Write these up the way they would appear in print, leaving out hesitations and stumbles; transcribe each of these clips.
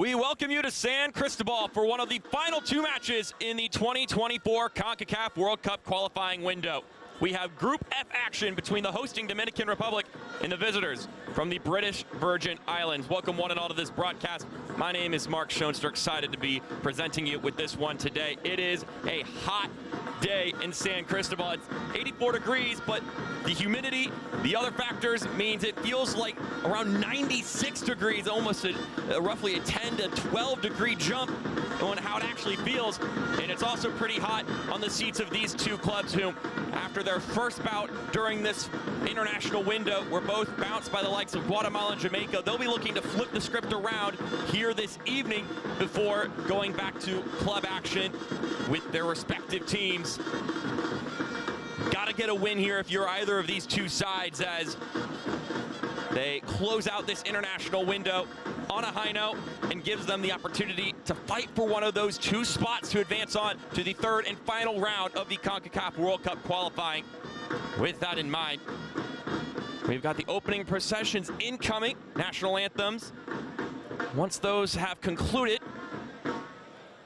We welcome you to San Cristobal for one of the final two matches in the 2024 Concacaf World Cup qualifying window. We have Group F action between the hosting Dominican Republic and the visitors from the British Virgin Islands. Welcome one and all to this broadcast. My name is Mark Schoenster, excited to be presenting you with this one today. It is a hot day in San Cristobal. It's 84 degrees, but the humidity, the other factors means it feels like around 96 degrees, almost roughly a 10 to 12 degree jump on how it actually feels. And it's also pretty hot on the seats of these two clubs who, after their first bout during this international window, were both bounced by the likes of Guatemala and Jamaica. They'll be looking to flip the script around here this evening before going back to club action with their respective teams. Gotta get a win here if you're either of these two sides as they close out this international window on a high note and gives them the opportunity to fight for one of those two spots to advance on to the third and final round of the Concacaf World Cup qualifying. With that in mind, we've got the opening processions incoming, national anthems. Once those have concluded,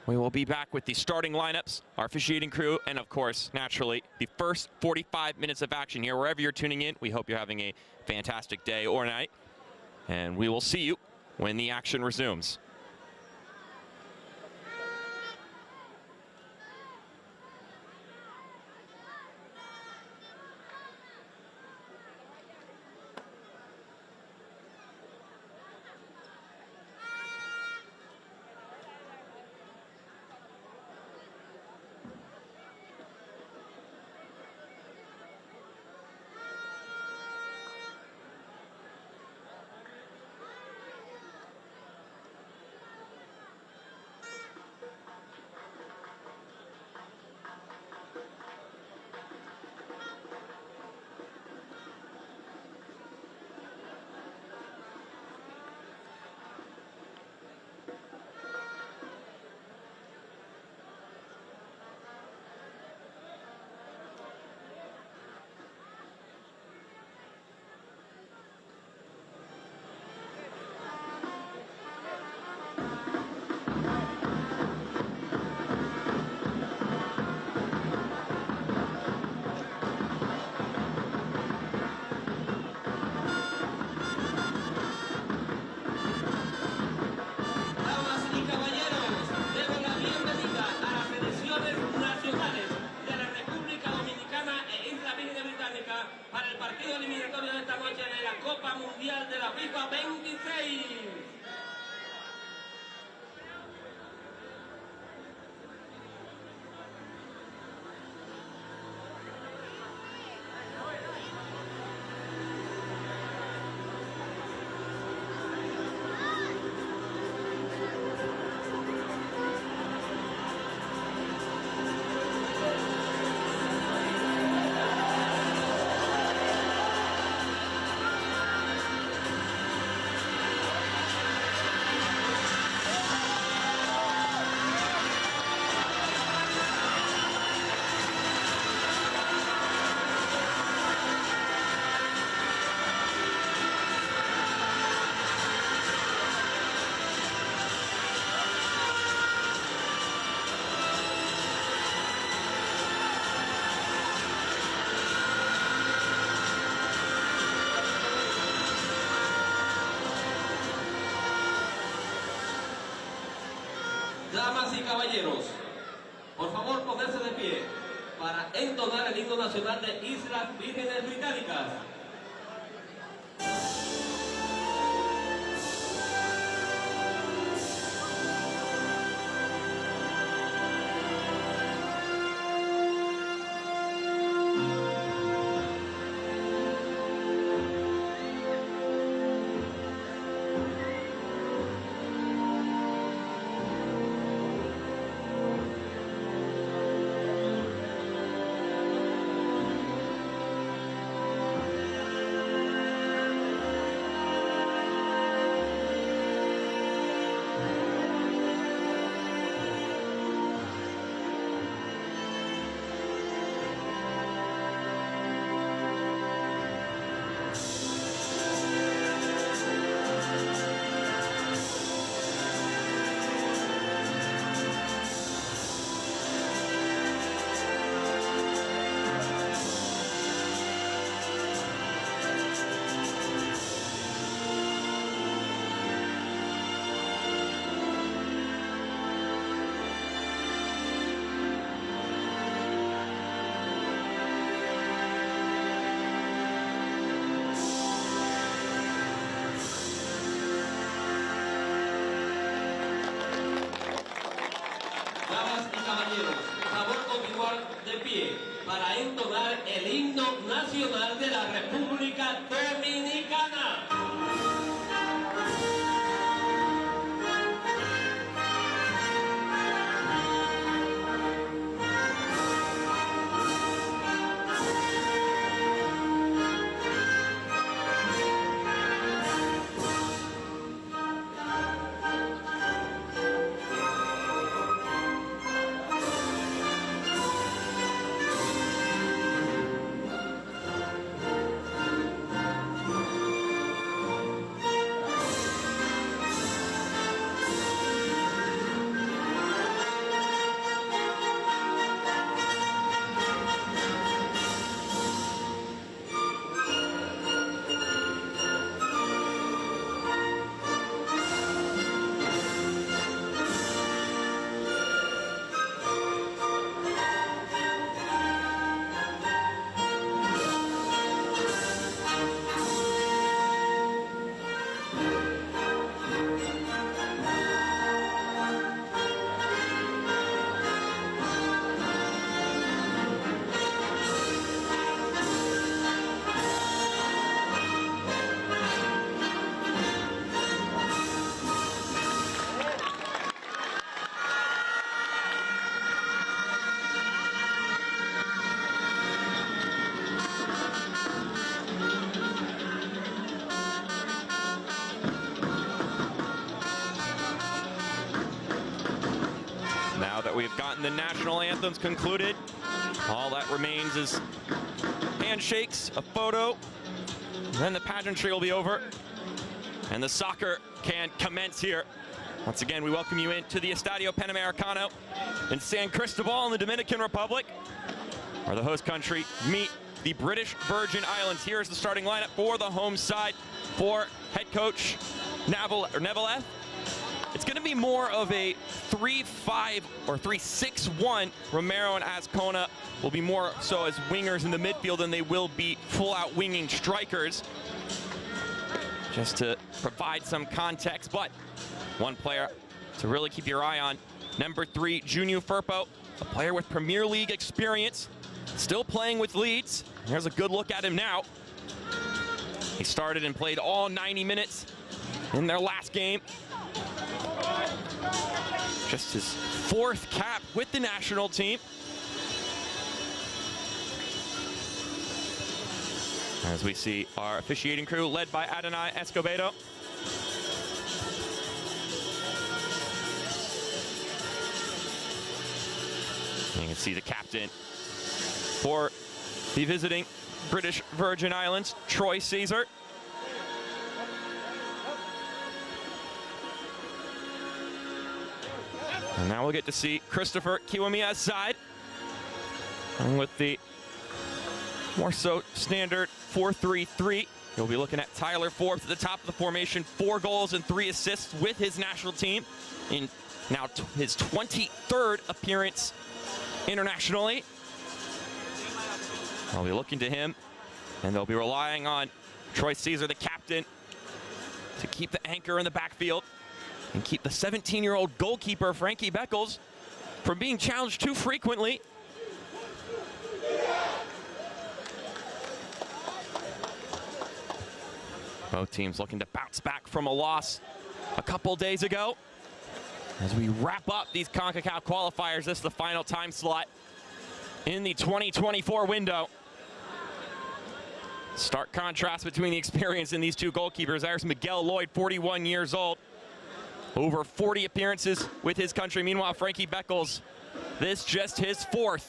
we will be back with the starting lineups, our officiating crew, and of course, naturally, the first 45 minutes of action here. Wherever you're tuning in, we hope you're having a fantastic day or night, and we will see you when the action resumes. Para el partido eliminatorio de esta noche de la Copa Mundial de la FIFA 26. Damas y caballeros, por favor ponerse de pie para entonar el himno nacional de Islas Vírgenes Británicas. para entonar el himno nacional de la República Dominicana. Now that we've gotten the national anthems concluded, all that remains is handshakes, a photo, then the pageantry will be over, and the soccer can commence here. Once again, we welcome you into the Estadio Panamericano in San Cristobal in the Dominican Republic, where the host country meet the British Virgin Islands. Here's the starting lineup for the home side for head coach Neveleth. It's going to be more of a 3-5 or 3-6-1. Romero and Azcona will be more so as wingers in the midfield than they will be full-out winging strikers. Just to provide some context, but one player to really keep your eye on, number 3, Junior Firpo, a player with Premier League experience, still playing with Leeds. Here's a good look at him now. He started and played all 90 minutes in their last game. Just his 4th cap with the national team. As we see our officiating crew led by Adonai Escobedo. You can see the captain for the visiting British Virgin Islands, Troy Caesar. And now we'll get to see Christopher Kiwamia's side. And with the more so standard 4-3-3, you'll be looking at Tyler Forbes at the top of the formation, 4 goals and 3 assists with his national team in now his 23rd appearance internationally. I'll be looking to him, and they'll be relying on Troy Caesar, the captain, to keep the anchor in the backfield and keep the 17-year-old goalkeeper, Frankie Beckles, from being challenged too frequently. Both teams looking to bounce back from a loss a couple days ago. As we wrap up these Concacaf qualifiers, this is the final time slot in the 2024 window. Stark contrast between the experience in these two goalkeepers. There's Miguel Lloyd, 41 years old. Over 40 appearances with his country. Meanwhile, Frankie Beckles, this just his 4th,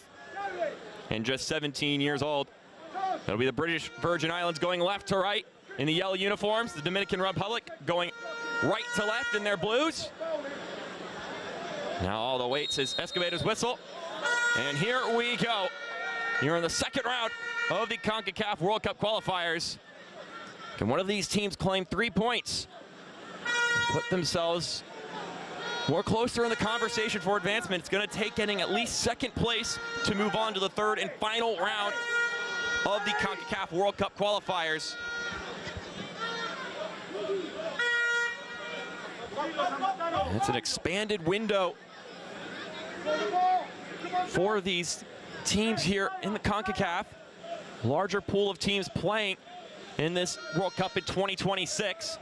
and just 17 years old. That'll be the British Virgin Islands going left to right in the yellow uniforms. The Dominican Republic going right to left in their blues. Now all the weights is Escobedo's whistle. And here we go. Here in the second round of the Concacaf World Cup qualifiers. Can one of these teams claim 3 points? Put themselves more closer in the conversation for advancement. It's going to take getting at least 2nd place to move on to the 3rd and final round of the Concacaf World Cup qualifiers. It's an expanded window for these teams here in the Concacaf. Larger pool of teams playing in this World Cup in 2026,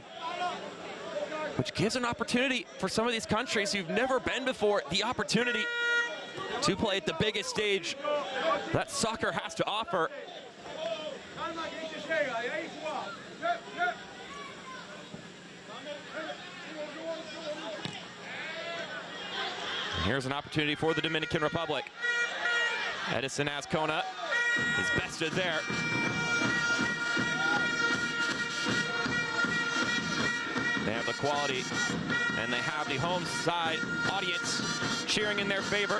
which gives an opportunity for some of these countries who've never been before, the opportunity to play at the biggest stage that soccer has to offer. And here's an opportunity for the Dominican Republic. Edison Azcona is bested there. They have the quality, and they have the home side audience cheering in their favor.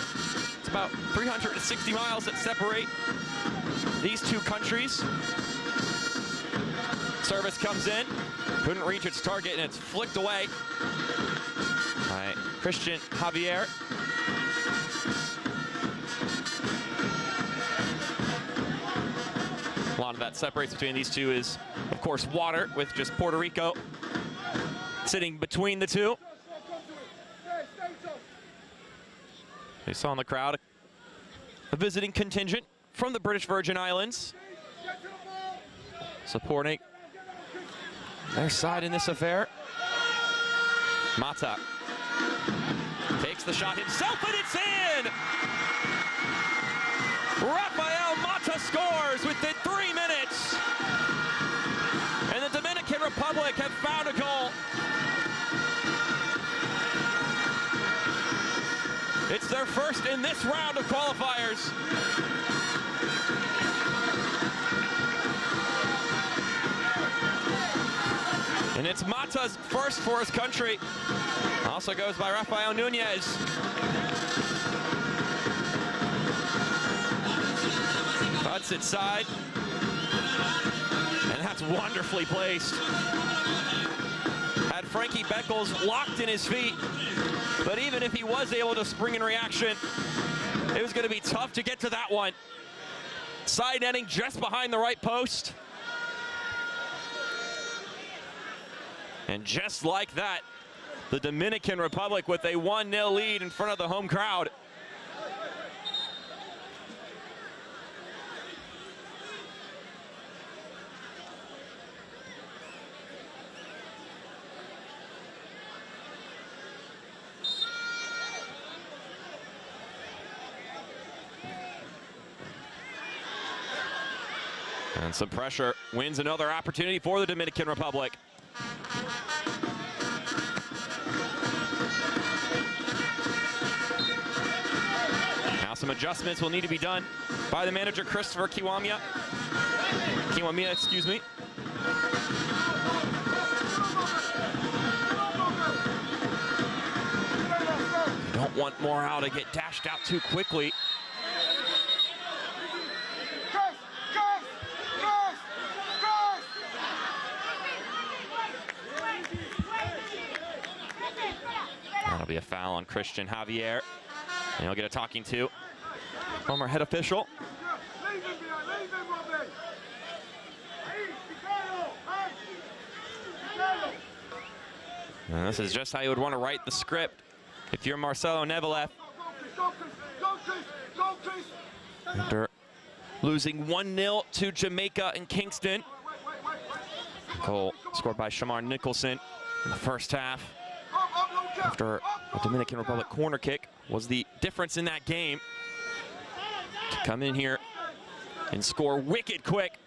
It's about 360 miles that separate these two countries. Service comes in, couldn't reach its target, and it's flicked away by Christian Javier. A lot of that separates between these two is, of course, water, with just Puerto Rico sitting between the two. They saw in the crowd a visiting contingent from the British Virgin Islands supporting their side in this affair. Mata takes the shot himself, and it's in! Rafael Mata scores within 3 minutes. And the Dominican Republic have found a goal. It's their first in this round of qualifiers. And it's Mata's first for his country. Also goes by Rafael Nunez. Cuts it side. And that's wonderfully placed. Had Frankie Beckles locked in his feet. But even if he was able to spring in reaction, it was going to be tough to get to that one. Side netting just behind the right post. And just like that, the Dominican Republic with a 1-0 lead in front of the home crowd. And some pressure wins another opportunity for the Dominican Republic. Now some adjustments will need to be done by the manager, Christopher Kiwamia, excuse me. Don't want Morale to get dashed out too quickly. That'll be a foul on Christian Javier. And he'll get a talking to from our head official. And this is just how you would want to write the script if you're Marcelo Nevelev. After losing 1-0 to Jamaica in Kingston. Goal scored by Shamar Nicholson in the first half. After a Dominican Republic corner kick was the difference in that game. To come in here and score wicked quick.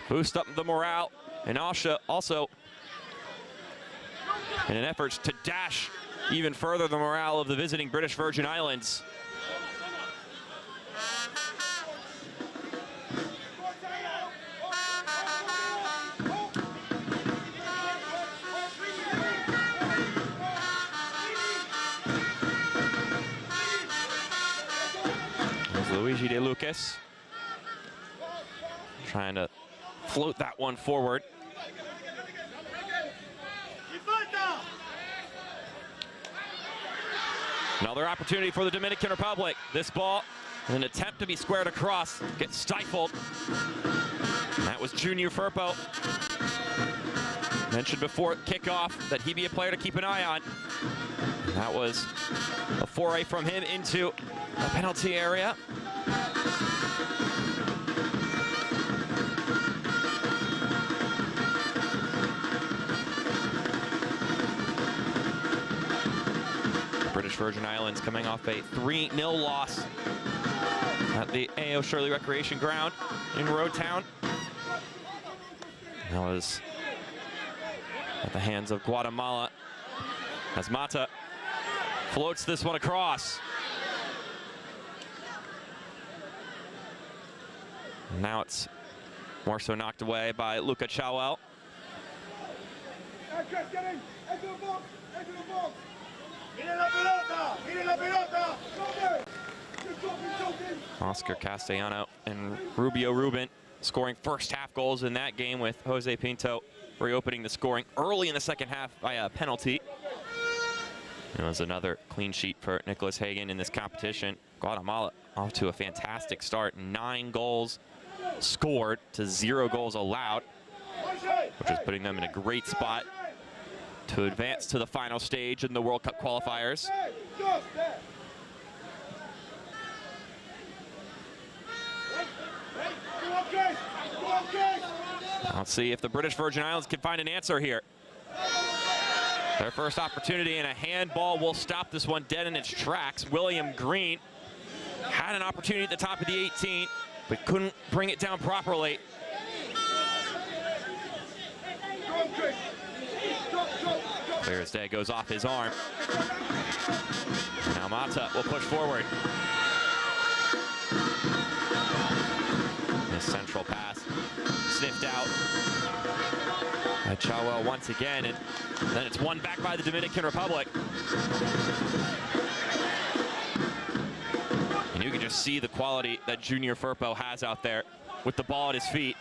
Boost up the morale. And Asha also in an effort to dash even further the morale of the visiting British Virgin Islands. Luigi De Lucas trying to float that one forward. Another opportunity for the Dominican Republic. This ball, an attempt to be squared across, gets stifled. That was Junior Firpo. Mentioned before kickoff that he'd be a player to keep an eye on. That was a foray from him into a penalty area. Virgin Islands coming off a 3-0 loss at the A.O. Shirley Recreation Ground in Road Town. That was at the hands of Guatemala as Mata floats this one across. Now it's more so knocked away by Luca Chauel. Oscar Castellano and Rubio Rubin scoring first half goals in that game, with Jose Pinto reopening the scoring early in the second half by a penalty. It was another clean sheet for Nicholas Hagan in this competition. Guatemala off to a fantastic start. 9 goals scored to 0 goals allowed, which is putting them in a great spot to advance to the final stage in the World Cup qualifiers. Let's see if the British Virgin Islands can find an answer here. Their first opportunity, and a handball will stop this one dead in its tracks. William Green had an opportunity at the top of the 18, but couldn't bring it down properly. Clear as day, goes off his arm. Now Mata will push forward. This central pass sniffed out by Chauel once again, and then it's won back by the Dominican Republic. And you can just see the quality that Junior Firpo has out there with the ball at his feet.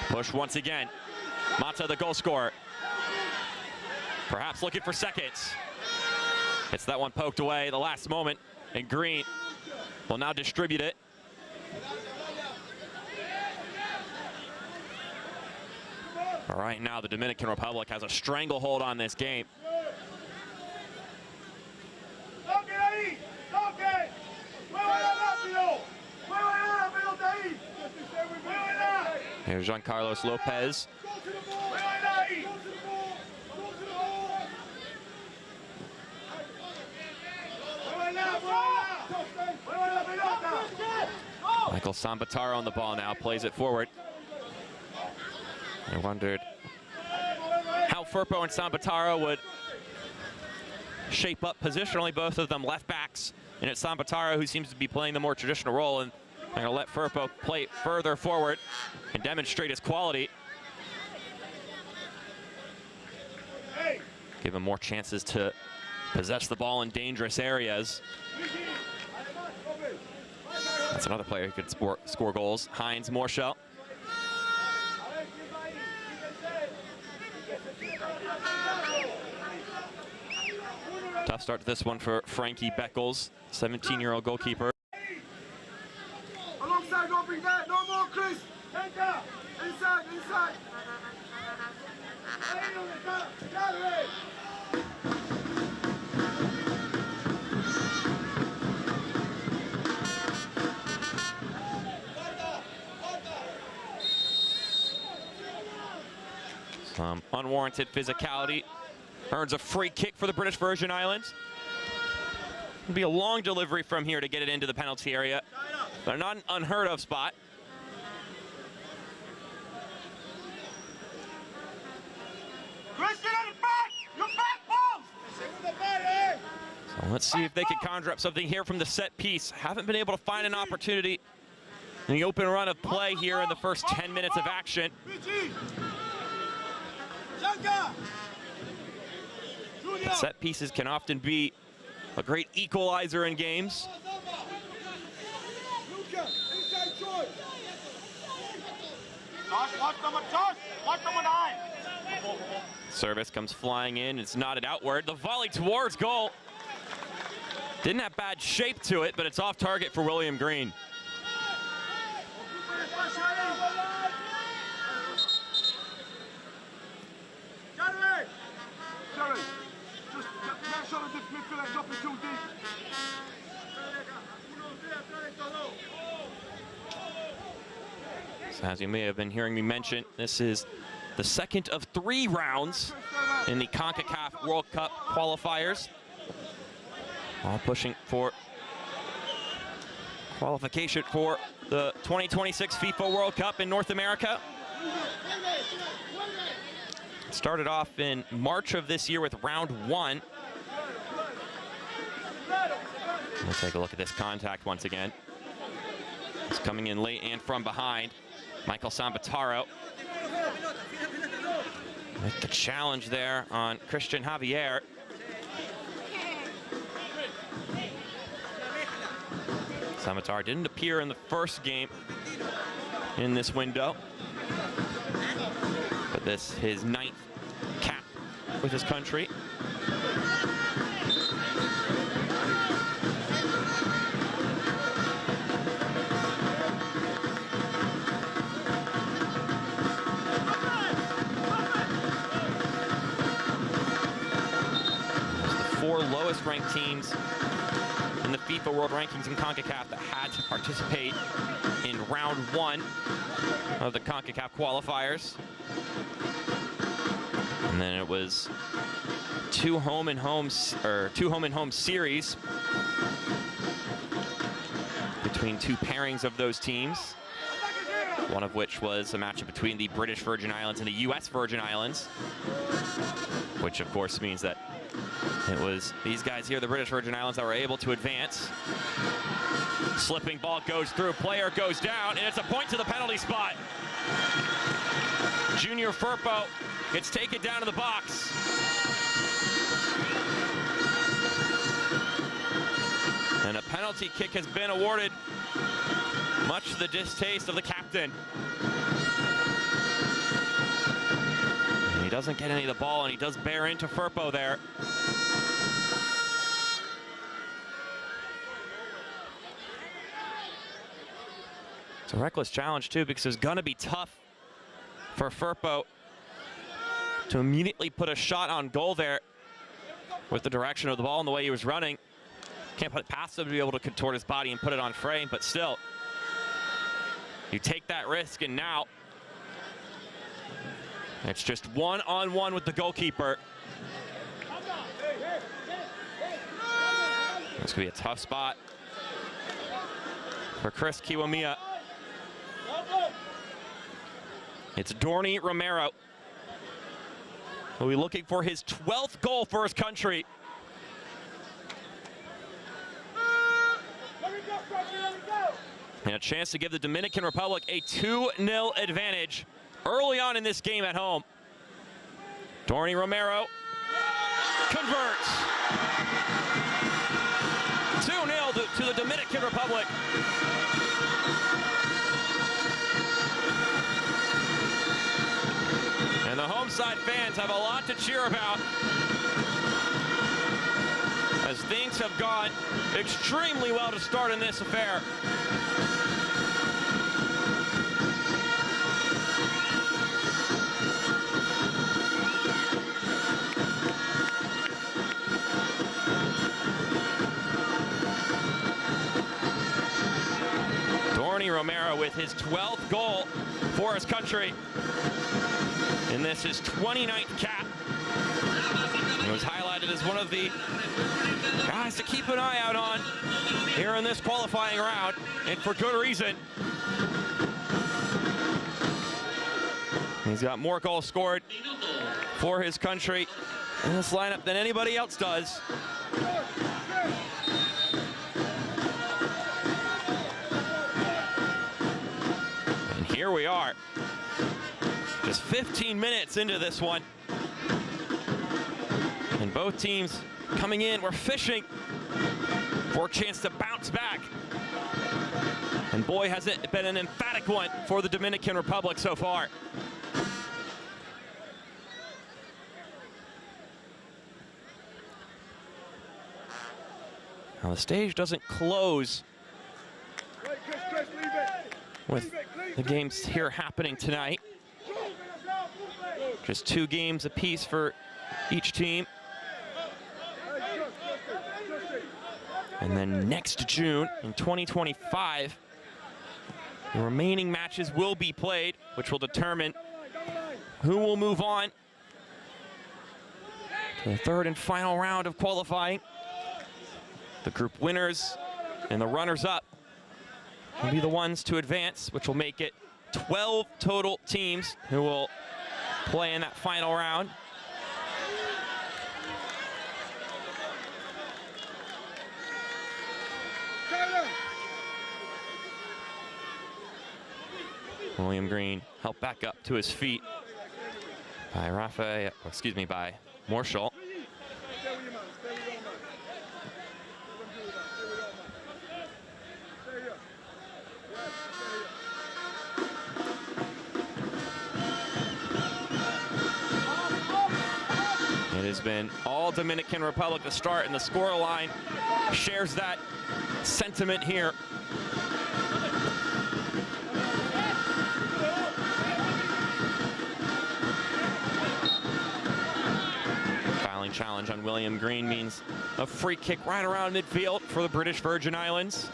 Push once again. Mata, the goal scorer. Perhaps looking for seconds. It's that one poked away the last moment, and Green will now distribute it. All right, now the Dominican Republic has a stranglehold on this game. Here's Jean Carlos Lopez. Michael Sambataro on the ball now, plays it forward. I wondered how Firpo and Sambataro would shape up positionally, both of them left backs. And it's Sambataro who seems to be playing the more traditional role, and I'm going to let Firpo play further forward and demonstrate his quality. Give him more chances to possess the ball in dangerous areas. That's another player who could score goals. Heinz Morschel. Tough start to this one for Frankie Beckles, 17-year-old goalkeeper. Alongside, don't bring that. No more, Chris. Inside, inside. Some unwarranted physicality. Earns a free kick for the British Virgin Islands. It'll be a long delivery from here to get it into the penalty area, but not an unheard of spot. So let's see if they can conjure up something here from the set piece. Haven't been able to find an opportunity in the open run of play here in the first 10 minutes of action. Set pieces can often be a great equalizer in games. Service comes flying in, it's nodded outward. The volley towards goal. Didn't have bad shape to it, but it's off target for William Green. So as you may have been hearing me mention, this is the second of 3 rounds in the Concacaf World Cup qualifiers. All pushing for qualification for the 2026 FIFA World Cup in North America. Started off in March of this year with round 1. We'll take a look at this contact once again. It's coming in late and from behind. Michael Sambataro. With the challenge there on Christian Javier. Sambataro didn't appear in the first game in this window. But this his 9th cap with his country. Four lowest ranked teams in the FIFA World Rankings in CONCACAF that had to participate in round 1 of the Concacaf Qualifiers. And then it was two home and home series between two pairings of those teams. One of which was a matchup between the British Virgin Islands and the US Virgin Islands, which of course means that it was these guys here, the British Virgin Islands, that were able to advance. Slipping ball goes through, player goes down, and it's a point to the penalty spot. Junior Firpo gets taken down to the box. And a penalty kick has been awarded, much to the distaste of the captain. And he doesn't get any of the ball, and he does bear into Firpo there. It's a reckless challenge, too, because it's going to be tough for Firpo to immediately put a shot on goal there with the direction of the ball and the way he was running. Can't put it past him to be able to contort his body and put it on frame, but still, you take that risk, and now it's just one-on-one with the goalkeeper. This could be a tough spot for Chris Kiwamiya. It's Dorny Romero, who will be looking for his 12th goal for his country. And a chance to give the Dominican Republic a 2-0 advantage early on in this game at home. Dorny Romero converts. 2-0 to the Dominican Republic. And the home side fans have a lot to cheer about, as things have gone extremely well to start in this affair. Dorny Romero with his 12th goal for his country. And this is 29th cap. He was highlighted as one of the guys to keep an eye out on here in this qualifying round, and for good reason. He's got more goals scored for his country in this lineup than anybody else does. And here we are, just 15 minutes into this one. And both teams coming in, we're fishing for a chance to bounce back. And boy, has it been an emphatic one for the Dominican Republic so far. Now the stage doesn't close with the games here happening tonight. Just 2 games apiece for each team. And then next June in 2025, the remaining matches will be played, which will determine who will move on the third and final round of qualifying. The group winners and the runners-up will be the ones to advance, which will make it 12 total teams who will play in that final round. William Green helped back up to his feet by by Marshall. It has been all Dominican Republic to start, and the scoreline shares that sentiment here. Fouling challenge on William Green means a free kick right around midfield for the British Virgin Islands.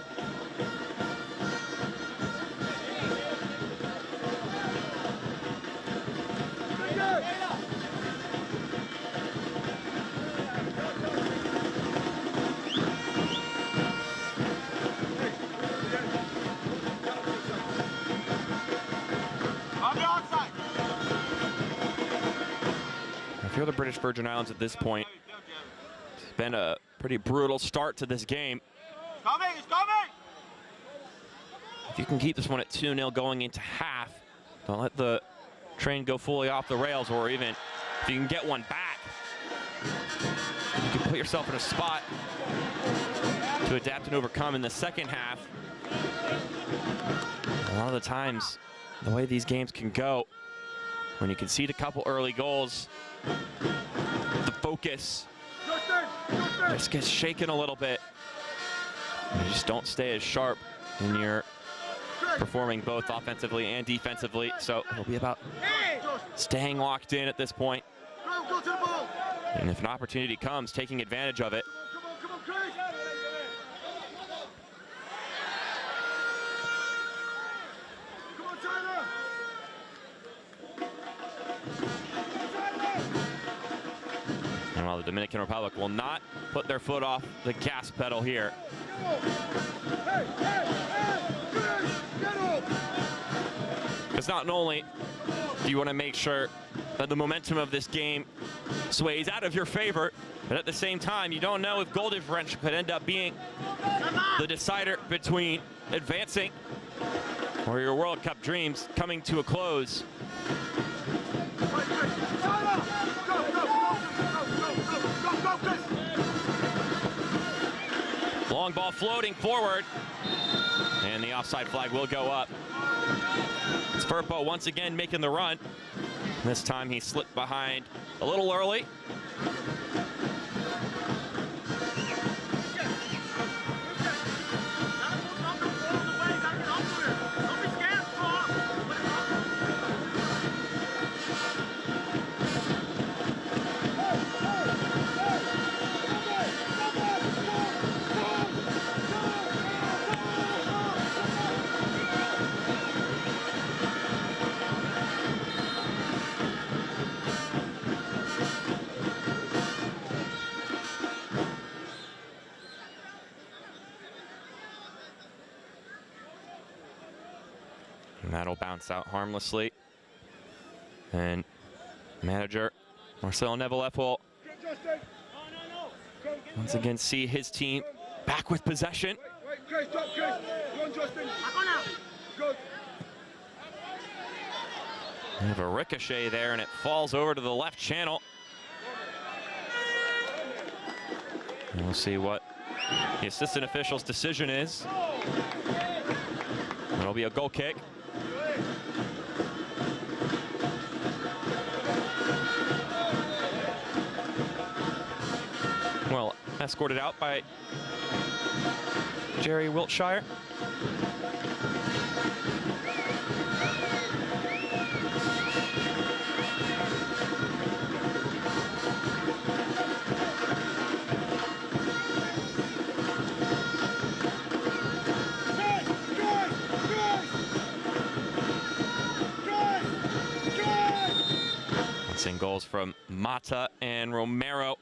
If you're the British Virgin Islands at this point, it's been a pretty brutal start to this game. It's coming! If you can keep this one at 2-0 going into half, don't let the train go fully off the rails, or even if you can get one back, you can put yourself in a spot to adapt and overcome in the second half. A lot of the times, the way these games can go, when you concede a couple early goals, the focus just gets shaken a little bit. You just don't stay as sharp when you're performing both offensively and defensively. So it'll be about staying locked in at this point. And if an opportunity comes, taking advantage of it. And while the Dominican Republic will not put their foot off the gas pedal here. Because not only do you want to make sure that the momentum of this game sways out of your favor, but at the same time, you don't know if goal differential could end up being the decider between advancing or your World Cup dreams coming to a close. Long ball floating forward, and the offside flag will go up. It's Firpo once again making the run. This time he slipped behind a little early. And that'll bounce out harmlessly. And manager Marcel Nevelet will once again see his team back with possession. We have a ricochet there, and it falls over to the left channel. And we'll see what the assistant official's decision is. It'll be a goal kick. Well, escorted out by Jerry Wiltshire. Missing goals from Mata and Romero.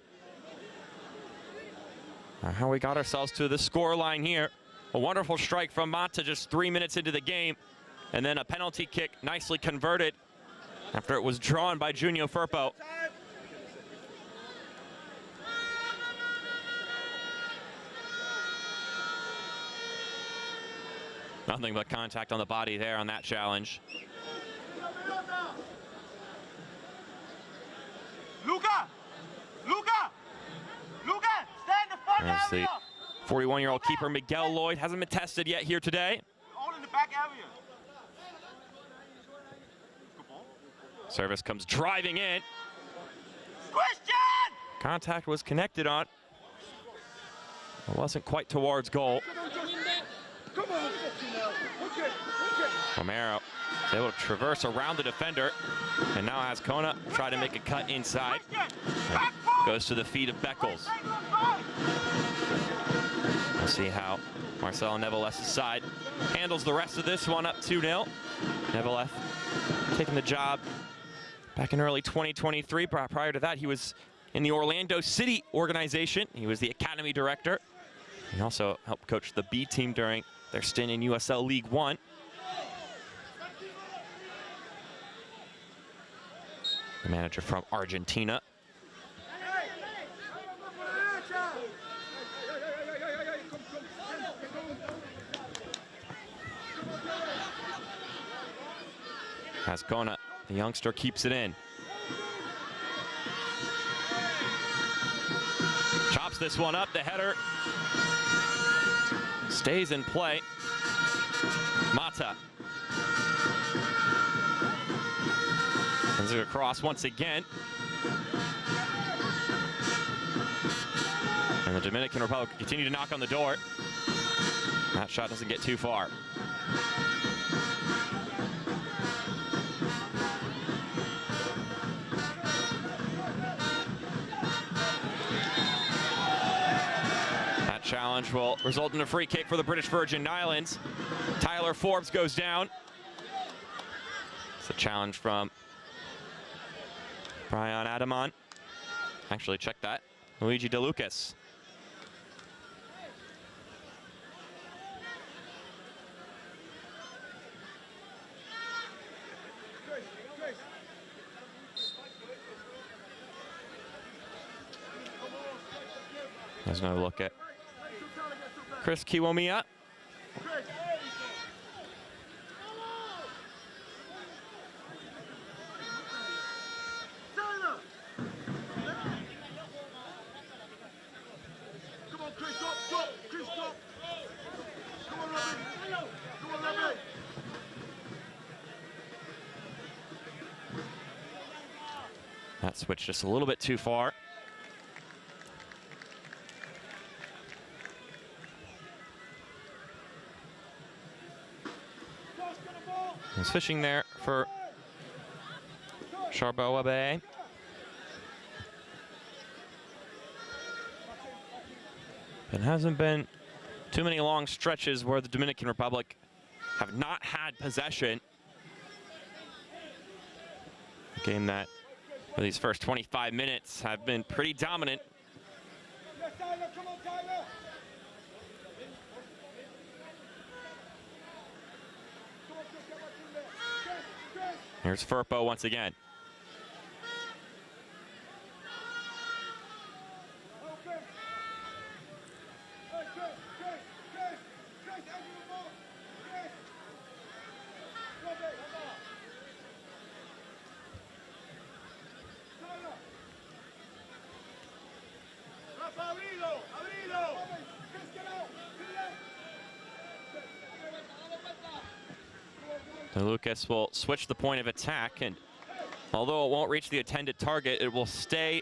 How we got ourselves to the score line here. A wonderful strike from Mata just 3 minutes into the game. And then a penalty kick nicely converted after it was drawn by Junio Firpo. Nothing but contact on the body there on that challenge. Luca! Luca! Luca! Stay in the front As the area! 41-year-old keeper Miguel Lloyd hasn't been tested yet here today. All in the back area. Service comes driving in. Christian! Contact was connected on. It wasn't quite towards goal. Come on! Okay, okay. Romero is able to traverse around the defender, and now has Kona try to make a cut inside. And goes to the feet of Beckles. We'll see how Marcelo Neveles' side handles the rest of this one, up 2-0. Neveles taking the job back in early 2023. Prior to that, he was in the Orlando City organization. He was the academy director. He also helped coach the B team during their stint in USL League One. The manager from Argentina. Ascona, the youngster, keeps it in. Chops this one up, the header stays in play. Mata sends it across once again. And the Dominican Republic continue to knock on the door. That shot doesn't get too far. Challenge will result in a free kick for the British Virgin Islands. Tyler Forbes goes down. It's a challenge from Brian Adamon. Actually, check that. Luigi De Lucas. There's no look at Chris Kiwomia. Come on, Chris, stop, Chris, stop. Come on, Robin. Come on, Robin. That switched just a little bit too far. He's fishing there for Charboa Bay. It hasn't been too many long stretches where the Dominican Republic have not had possession. A game that for these first 25 minutes have been pretty dominant. Here's Firpo once again. Lucas will switch the point of attack, and although it won't reach the intended target, it will stay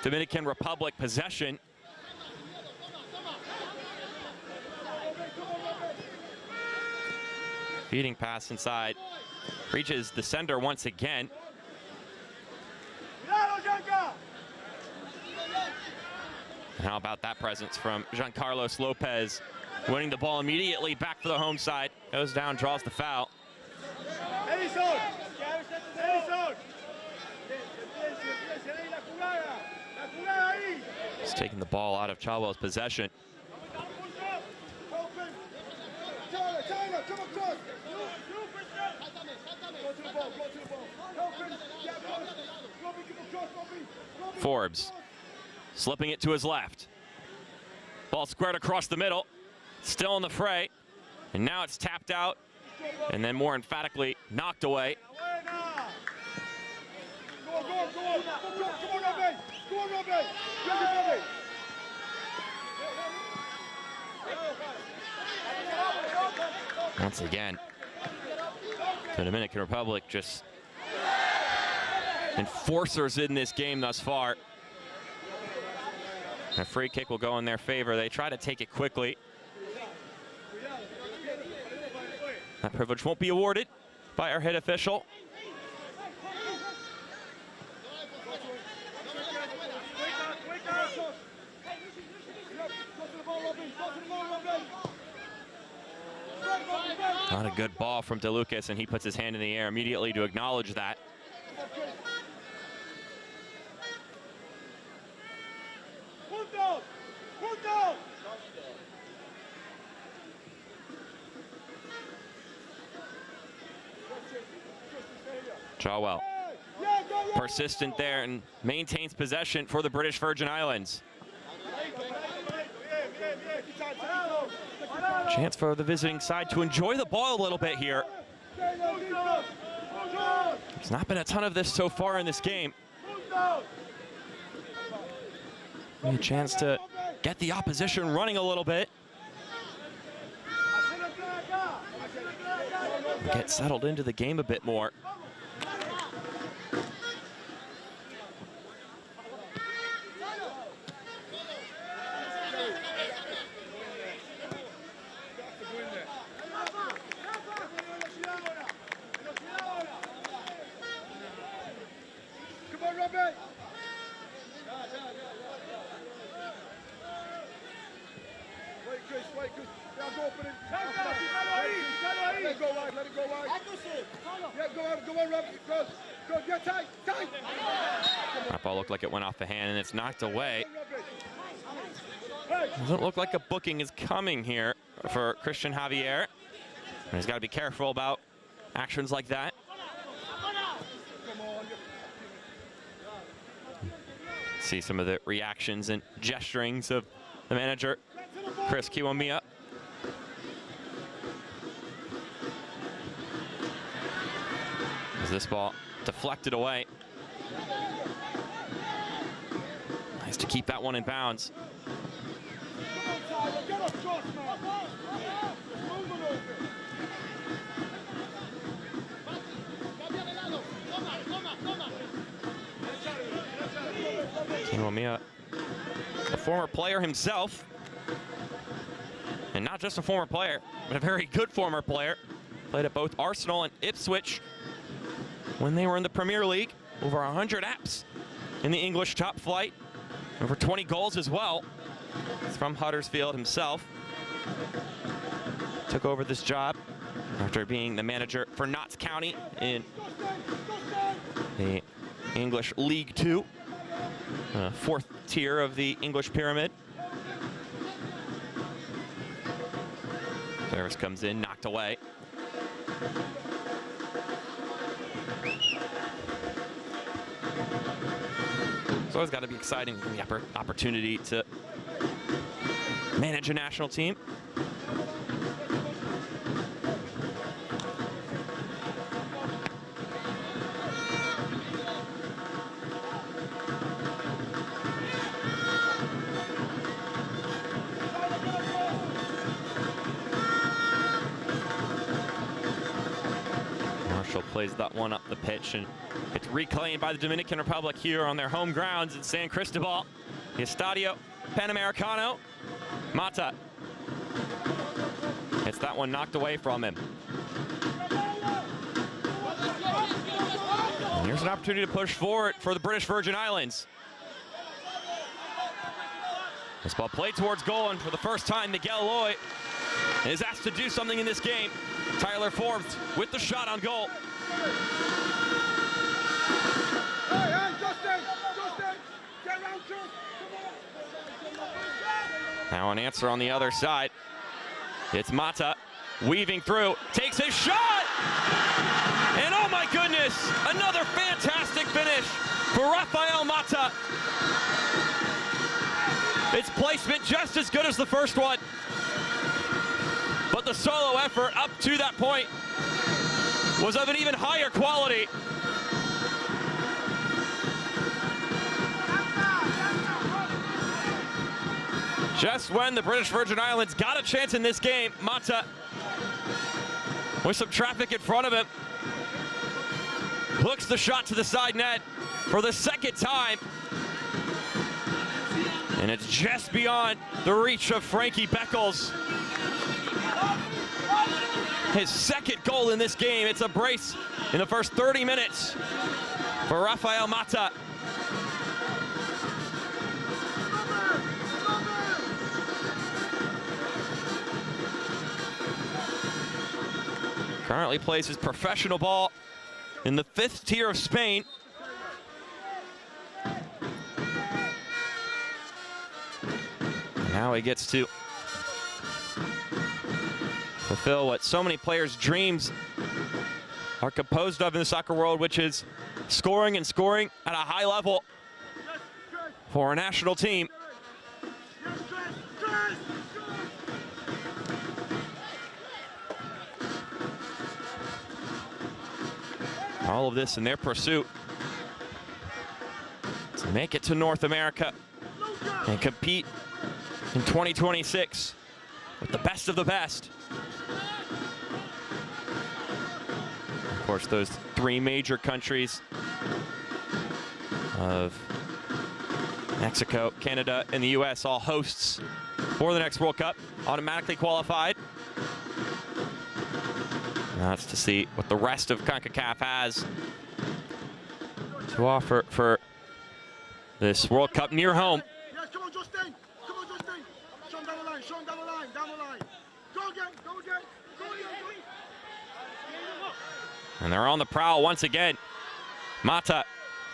Dominican Republic possession. Feeding pass inside, reaches the sender once again. And how about that presence from Giancarlos Lopez, winning the ball immediately back for the home side. Goes down, draws the foul. He's taking the ball out of Chilwell's possession. Forbes slipping it to his left. Ball squared across the middle. Still in the fray. And now it's tapped out. And then more emphatically knocked away. Once again, the Dominican Republic just enforcers in this game thus far. A free kick will go in their favor. They try to take it quickly. That privilege won't be awarded by our head official. Not a good ball from DeLucas, and he puts his hand in the air immediately to acknowledge that. Chilwell persistent there and maintains possession for the British Virgin Islands. Chance for the visiting side to enjoy the ball a little bit here. There's not been a ton of this so far in this game. A chance to get the opposition running a little bit. Get settled into the game a bit more. That ball looked like it went off the hand and it's knocked away. Doesn't look like a booking is coming here for Christian Javier. And he's got to be careful about actions like that. See some of the reactions and gesturings of the manager, Chris Kiwamiya. As this ball deflected away. Nice to keep that one in bounds. Kiwamiya, a former player himself, and not just a former player, but a very good former player. Played at both Arsenal and Ipswich when they were in the Premier League. Over 100 apps in the English top flight. Over 20 goals as well. He's from Huddersfield himself. Took over this job after being the manager for Notts County in the English League Two. Fourth tier of the English pyramid. Service comes in, knocked away. It's always got to be exciting, the opportunity to manage a national team. Plays that one up the pitch, and it's reclaimed by the Dominican Republic here on their home grounds in San Cristobal. The Estadio Panamericano. Mata. It's that one knocked away from him. And here's an opportunity to push forward for the British Virgin Islands. This ball played towards goal, and for the first time, Miguel Loy is asked to do something in this game. Tyler Forbes with the shot on goal. Hey, Justin! Justin! Get around, Justin! Come on! Now an answer on the other side. It's Mata weaving through, takes his shot! And oh my goodness, another fantastic finish for Rafael Mata. Its placement just as good as the first one. But the solo effort up to that point was of an even higher quality. Just when the British Virgin Islands got a chance in this game, Mata, with some traffic in front of him, hooks the shot to the side net for the second time. And it's just beyond the reach of Frankie Beckles. His second goal in this game. It's a brace in the first 30 minutes for Rafael Mata. Currently plays his professional ball in the 5th tier of Spain. Now he gets to fulfill what so many players' dreams are composed of in the soccer world, which is scoring and scoring at a high level for a national team. All of this in their pursuit to make it to North America and compete in 2026 with the best of the best. Of course, those 3 major countries of Mexico, Canada, and the US, all hosts for the next World Cup, automatically qualified. Now it's to see what the rest of Concacaf has to offer for this World Cup near home. Yes, come on, Justin. Come on, Justin. Show him down the line. Show him down the line. Down the line. Go again. Go again. Go again. And they're on the prowl once again. Mata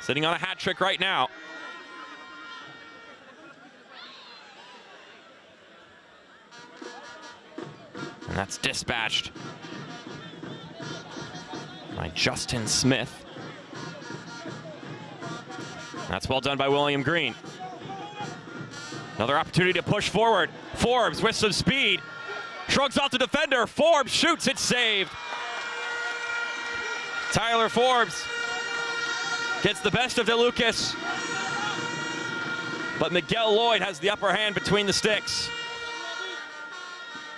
sitting on a hat trick right now. And that's dispatched by Justin Smith. That's well done by William Green. Another opportunity to push forward. Forbes with some speed. Shrugs off the defender. Forbes shoots, it's saved. Tyler Forbes gets the best of DeLucas. But Miguel Lloyd has the upper hand between the sticks.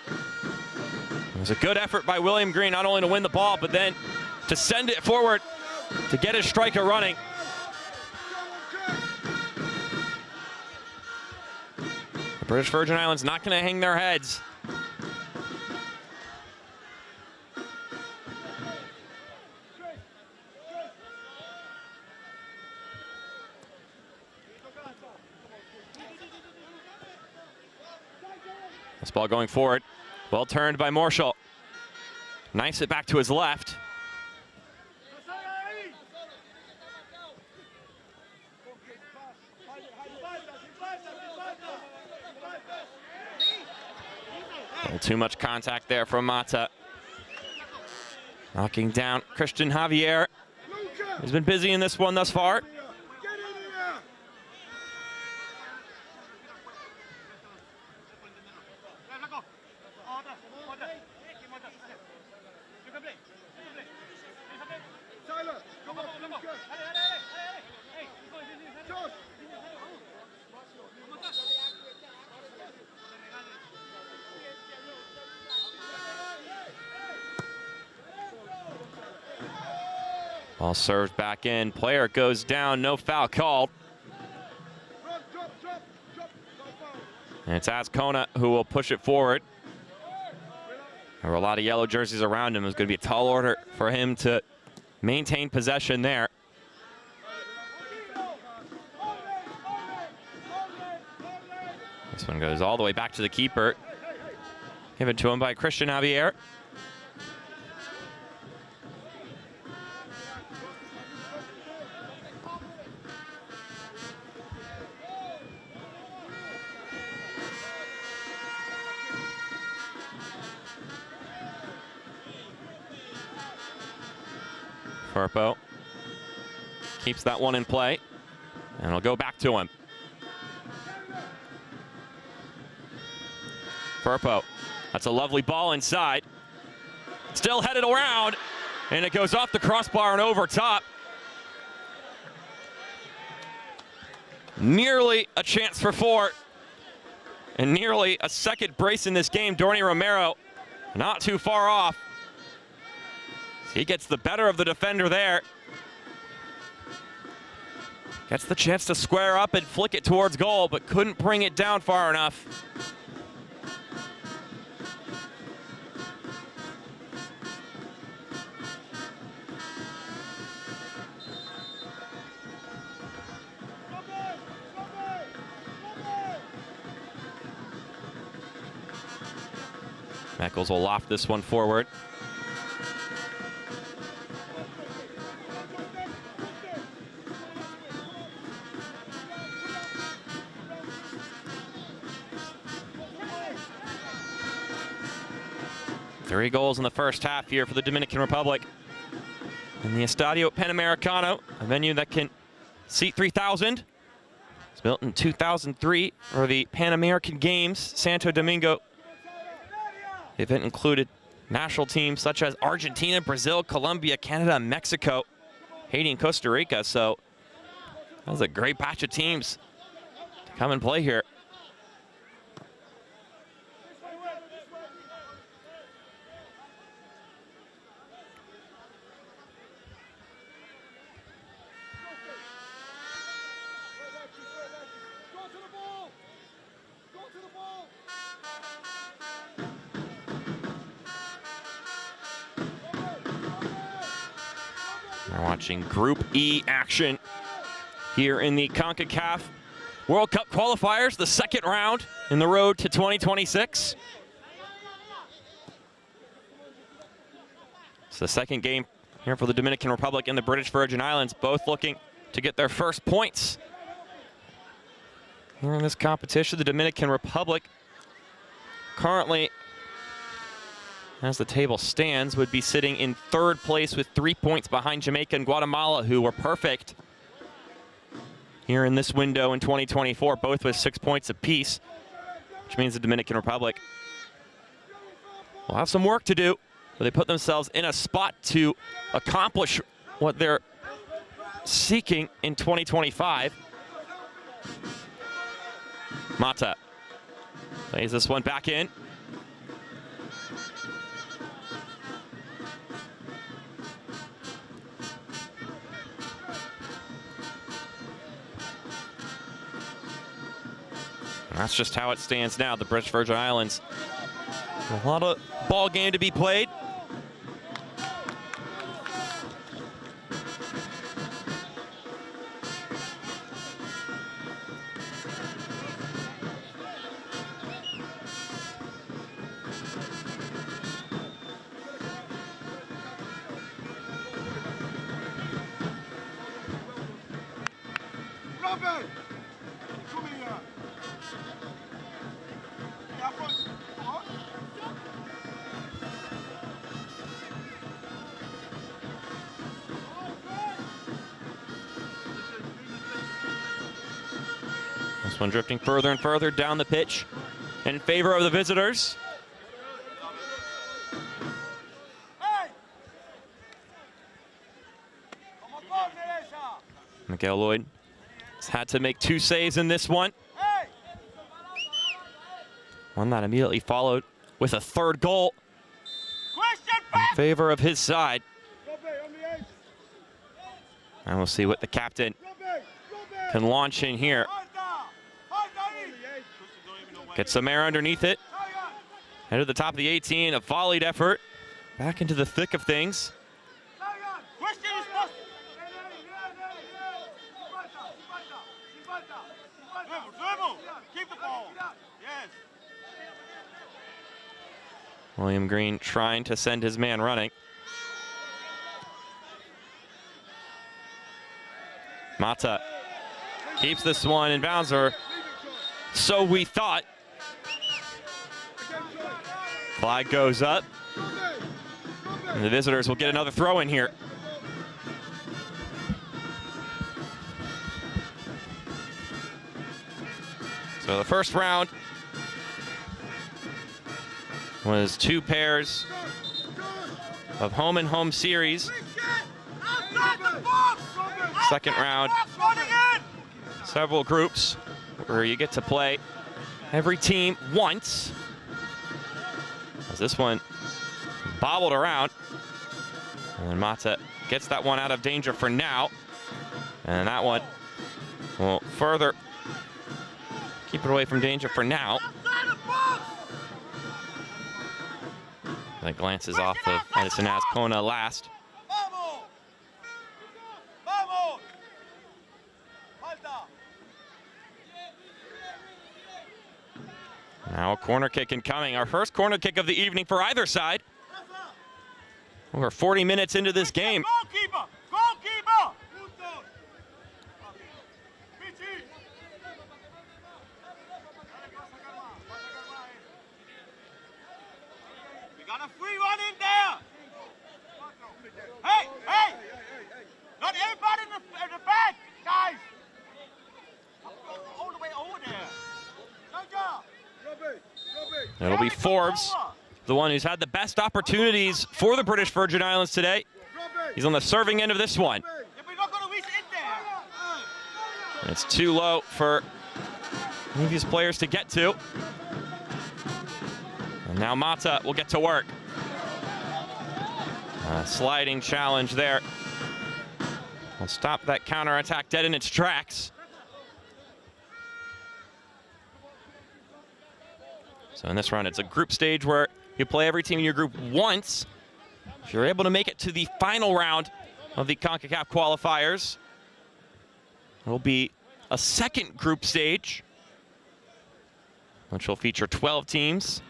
It was a good effort by William Green, not only to win the ball, but then to send it forward to get his striker running. The British Virgin Islands not going to hang their heads. This ball going forward. Well turned by Marshall. Nice it back to his left. A little too much contact there from Mata. Knocking down Christian Javier. He's been busy in this one thus far. Ball served back in. Player goes down. No foul called. And it's Azcona who will push it forward. There were a lot of yellow jerseys around him. It was going to be a tall order for him to maintain possession there. This one goes all the way back to the keeper. Given to him by Christian Javier. Firpo keeps that one in play, and it'll go back to him. Firpo, that's a lovely ball inside. Still headed around, and it goes off the crossbar and over top. Nearly a chance for 4, and nearly a second brace in this game. Romero not too far off. He gets the better of the defender there. Gets the chance to square up and flick it towards goal, but couldn't bring it down far enough. Meckles will loft this one forward. Three goals in the first half here for the Dominican Republic in the Estadio Panamericano, a venue that can seat 3,000. It's built in 2003 for the Pan American Games, Santo Domingo. The event included national teams such as Argentina, Brazil, Colombia, Canada, Mexico, Haiti, and Costa Rica. So that was a great batch of teams to come and play here. We're watching Group E action here in the Concacaf World Cup Qualifiers, the second round in the road to 2026. It's the second game here for the Dominican Republic and the British Virgin Islands, both looking to get their first points here in this competition. The Dominican Republic currently, as the table stands, would be sitting in third place with 3 points behind Jamaica and Guatemala, who were perfect here in this window in 2024, both with 6 points apiece, which means the Dominican Republic will have some work to do, but they put themselves in a spot to accomplish what they're seeking in 2025. Mata plays this one back in. That's just how it stands now. The British Virgin Islands, a lot of ball game to be played. This one drifting further and further down the pitch in favor of the visitors. Miguel Lloyd has had to make 2 saves in this one. One that immediately followed with a third goal in favor of his side. And we'll see what the captain can launch in here. Get some air underneath it. Head to the top of the 18, a volleyed effort. Back into the thick of things. William Green trying to send his man running. Mata keeps this one in bounds, or so we thought. Flag goes up, and the visitors will get another throw in here. So the first round was 2 pairs of home and home series. Second round, several groups where you get to play every team once. As this one bobbled around, and Mata gets that one out of danger for now. And that one will further keep it away from danger for now. That glances off of Edison Azcona last. Now a corner kick incoming. Our first corner kick of the evening for either side. We're 40 minutes into this game. Goalkeeper! Goalkeeper! We got a free one in there! Hey! Hey! Not everybody in the back, guys! All the way over there. It'll be Forbes, the one who's had the best opportunities for the British Virgin Islands today. He's on the serving end of this one. And it's too low for any of these players to get to. And now Mata will get to work. A sliding challenge there. Will stop that counterattack dead in its tracks. So in this round, it's a group stage where you play every team in your group once. If you're able to make it to the final round of the Concacaf Qualifiers, it'll be a second group stage, which will feature 12 teams.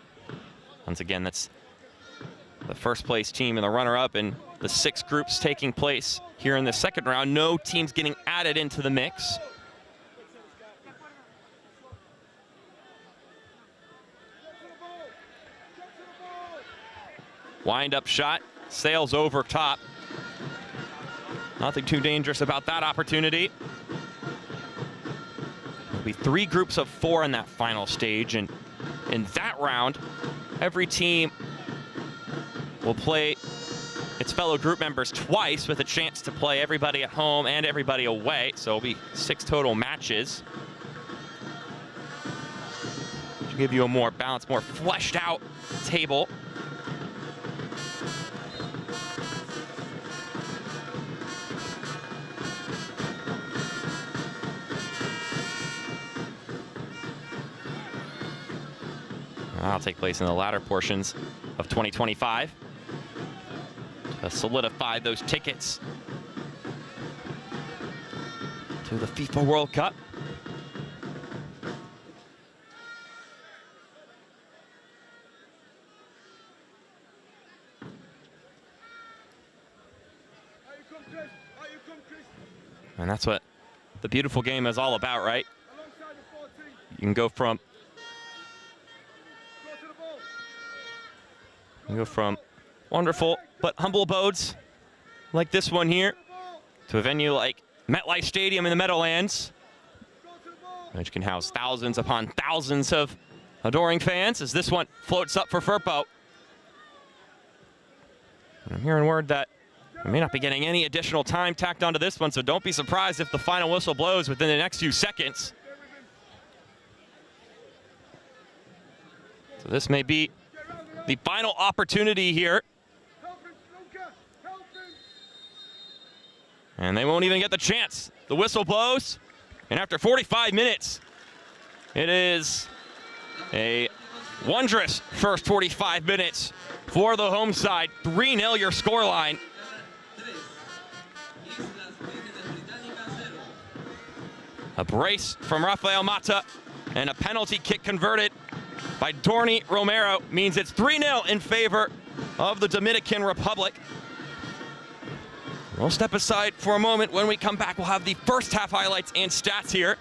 Once again, that's the first place team and the runner-up, and the 6 groups taking place here in the second round. No teams getting added into the mix. Wind-up shot, sails over top. Nothing too dangerous about that opportunity. There'll be 3 groups of 4 in that final stage, and in that round, every team will play its fellow group members twice with a chance to play everybody at home and everybody away, so it'll be 6 total matches. To give you a more balanced, more fleshed out table. That'll take place in the latter portions of 2025 to solidify those tickets to the FIFA World Cup. And that's what the beautiful game is all about, right? You can go from wonderful but humble abodes like this one here to a venue like MetLife Stadium in the Meadowlands, which can house thousands upon thousands of adoring fans, as this one floats up for Firpo. I'm hearing word that we may not be getting any additional time tacked onto this one, so don't be surprised if the final whistle blows within the next few seconds. So this may be the final opportunity here. And they won't even get the chance. The whistle blows, and after 45 minutes, it is a wondrous first 45 minutes for the home side. 3-0 your scoreline. A brace from Rafael Mata and a penalty kick converted by Dorny Romero means it's 3-0 in favor of the Dominican Republic. We'll step aside for a moment. When we come back, we'll have the first half highlights and stats here.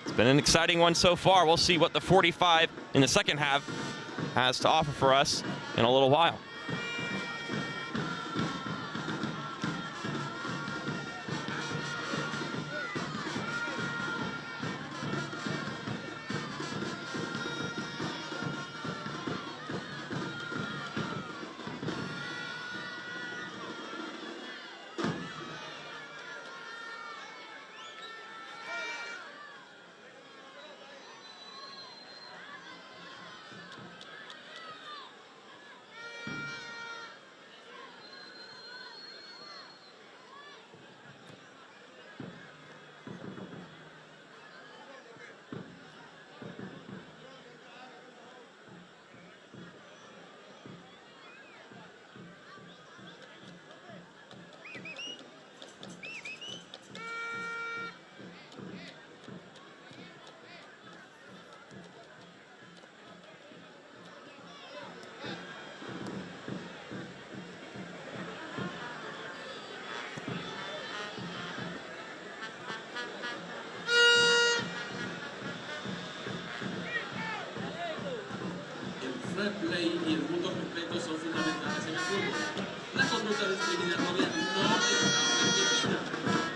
It's been an exciting one so far. We'll see what the 45 in the second half has to offer for us in a little while. fair play y el mutuo respeto son fundamentales en el fútbol. La conducta discriminatoria no está permitida.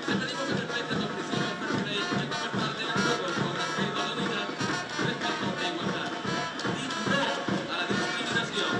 Le pedimos que respeten los principios de fair play en todas partes del juego con respeto a la unidad, respeto e igualdad. Y no a la discriminación.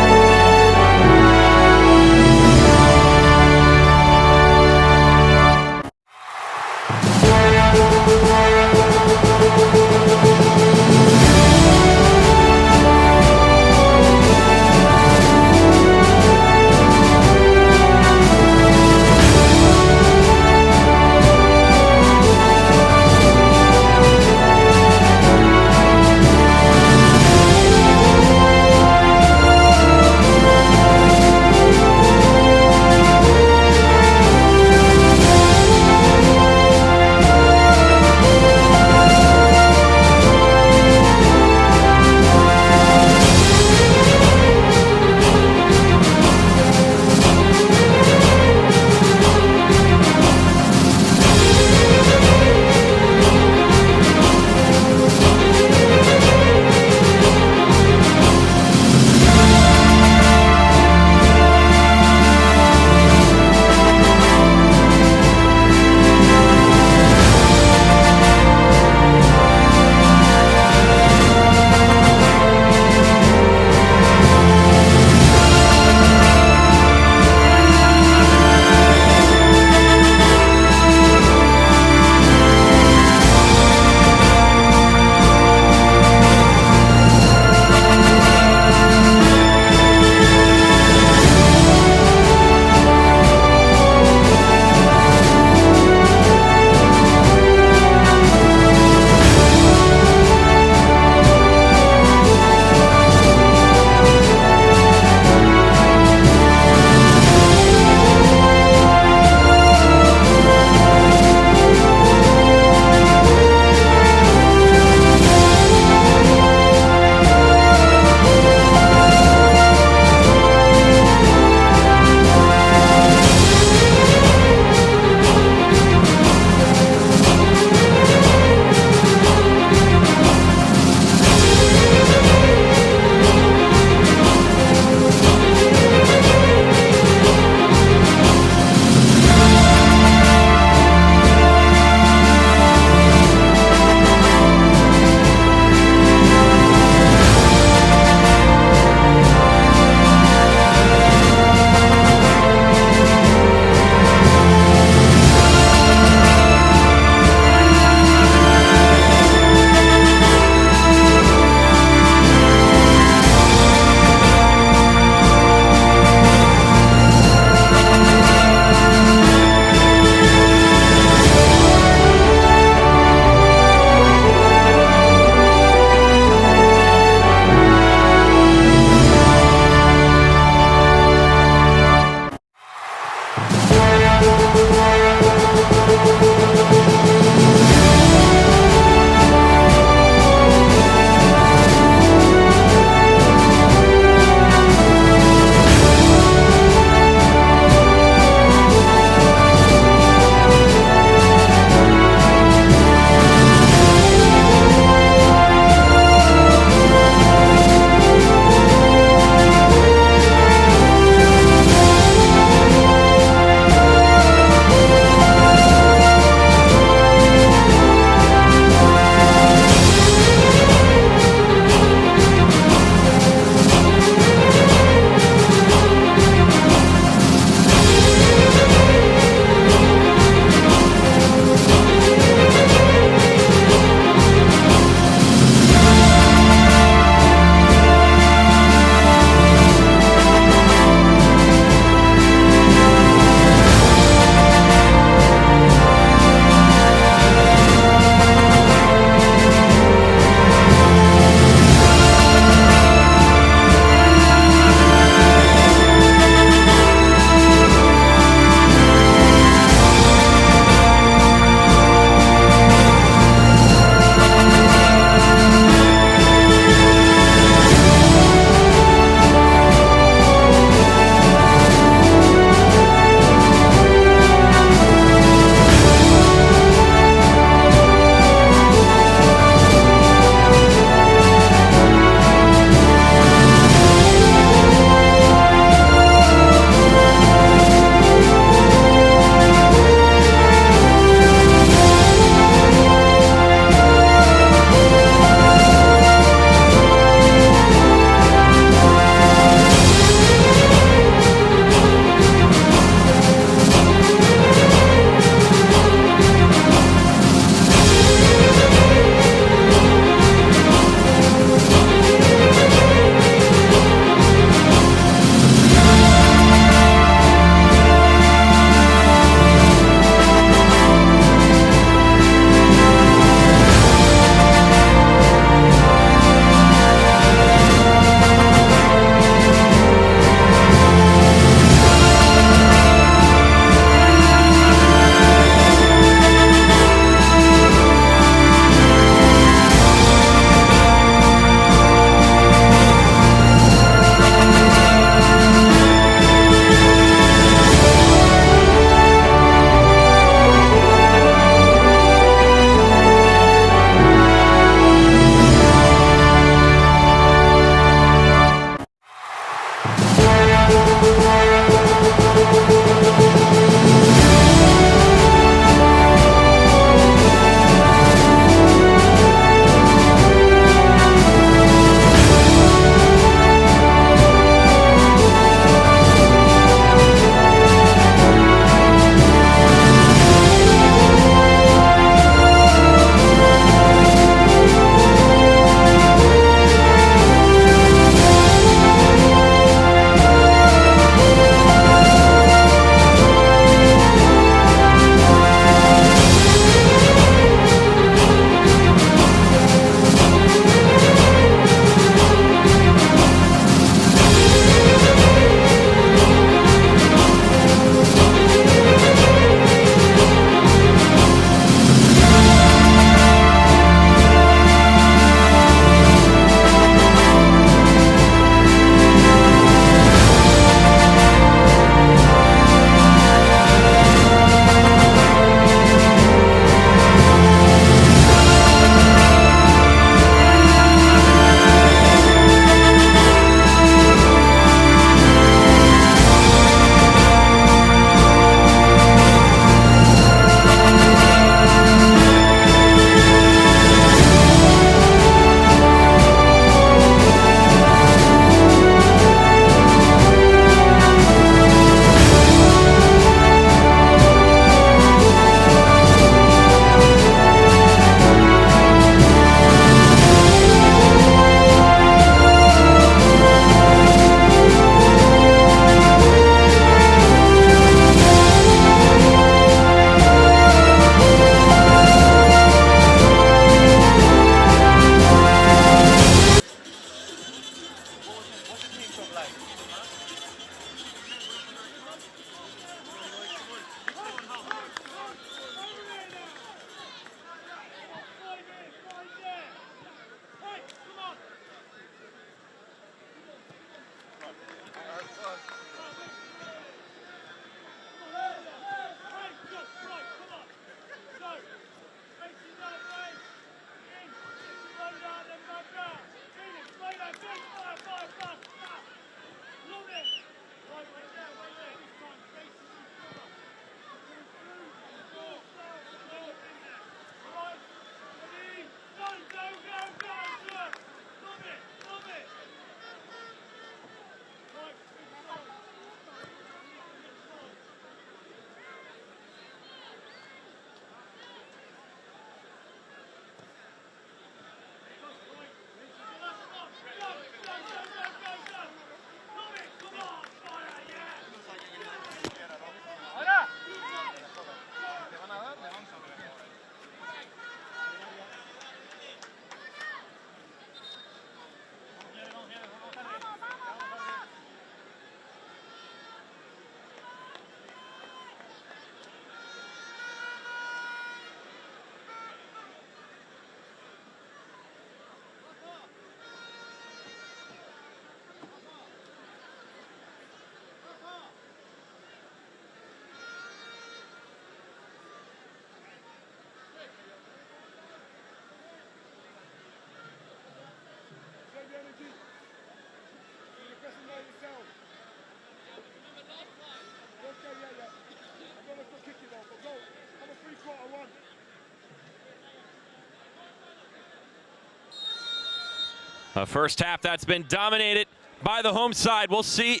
A first half that's been dominated by the home side. We'll see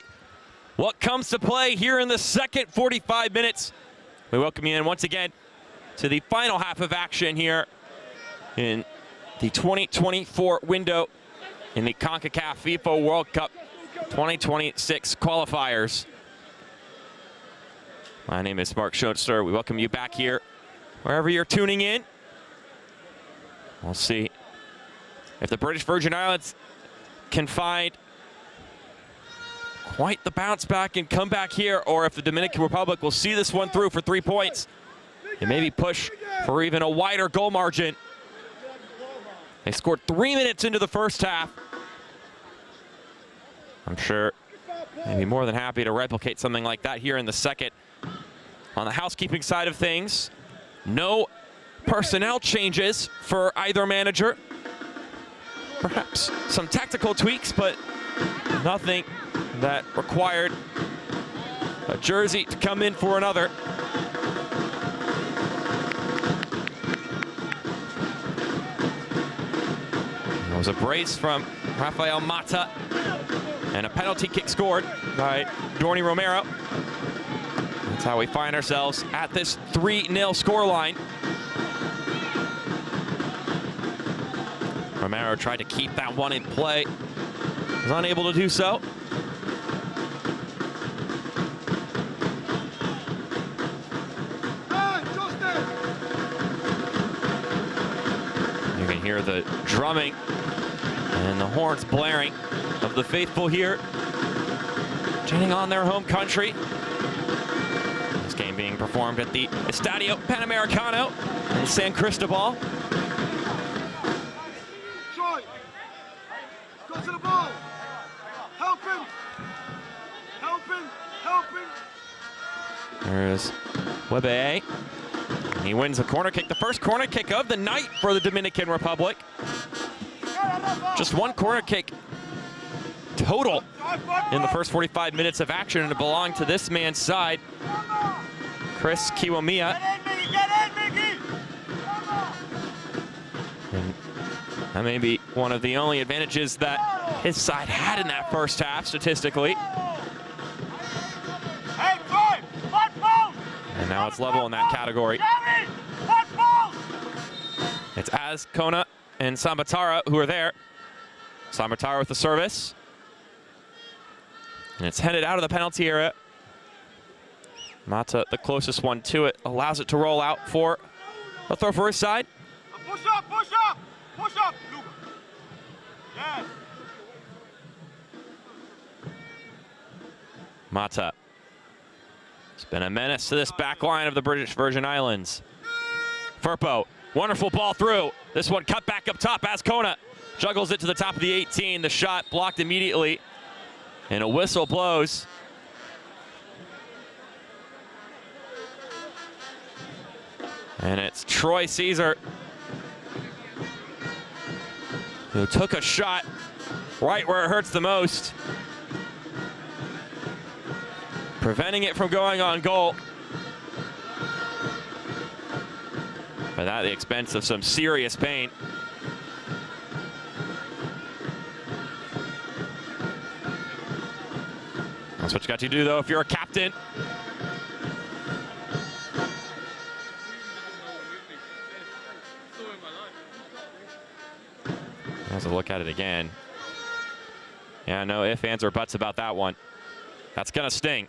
what comes to play here in the second 45 minutes. We welcome you in once again to the final half of action here in the 2024 window in the Concacaf FIFA World Cup 2026 qualifiers. My name is Mark Schoenster. We welcome you back here wherever you're tuning in. We'll see if the British Virgin Islands can find quite the bounce back and come back here, or if the Dominican Republic will see this one through for 3 points and maybe push for even a wider goal margin. They scored 3 minutes into the first half. I'm sure they'd be more than happy to replicate something like that here in the second. On the housekeeping side of things, no personnel changes for either manager. Perhaps some tactical tweaks, but nothing that required a jersey to come in for another. There was a brace from Rafael Mata and a penalty kick scored by Romero. That's how we find ourselves at this 3-0 scoreline. Romero tried to keep that one in play. Was unable to do so. You can hear the drumming and the horns blaring of the faithful here, cheering on their home country. This game being performed at the Estadio Panamericano in San Cristobal. Go to the ball. Help him. Help him. Help him. There's Webe. He wins a corner kick, the first corner kick of the night for the Dominican Republic. Just one corner kick total in the first 45 minutes of action, and it belonged to this man's side, Chris Kiwamiya. And that may be one of the only advantages that his side had in that first half, statistically. And now it's level in that category. It's Azcona and Sambatara who are there. Sambatara with the service. And it's headed out of the penalty area. Mata, the closest one to it, allows it to roll out for a throw for his side. Push up, push up, push up, Luke. Yes. Mata. It's been a menace to this back line of the British Virgin Islands. Firpo, wonderful ball through. This one cut back up top. Azcona juggles it to the top of the 18. The shot blocked immediately, and a whistle blows. And it's Troy Caesar who took a shot right where it hurts the most, preventing it from going on goal. But at the expense of some serious pain. That's what you got to do, though, if you're a captain. Has a look at it again. Yeah, no ifs, ands, or buts about that one. That's gonna sting.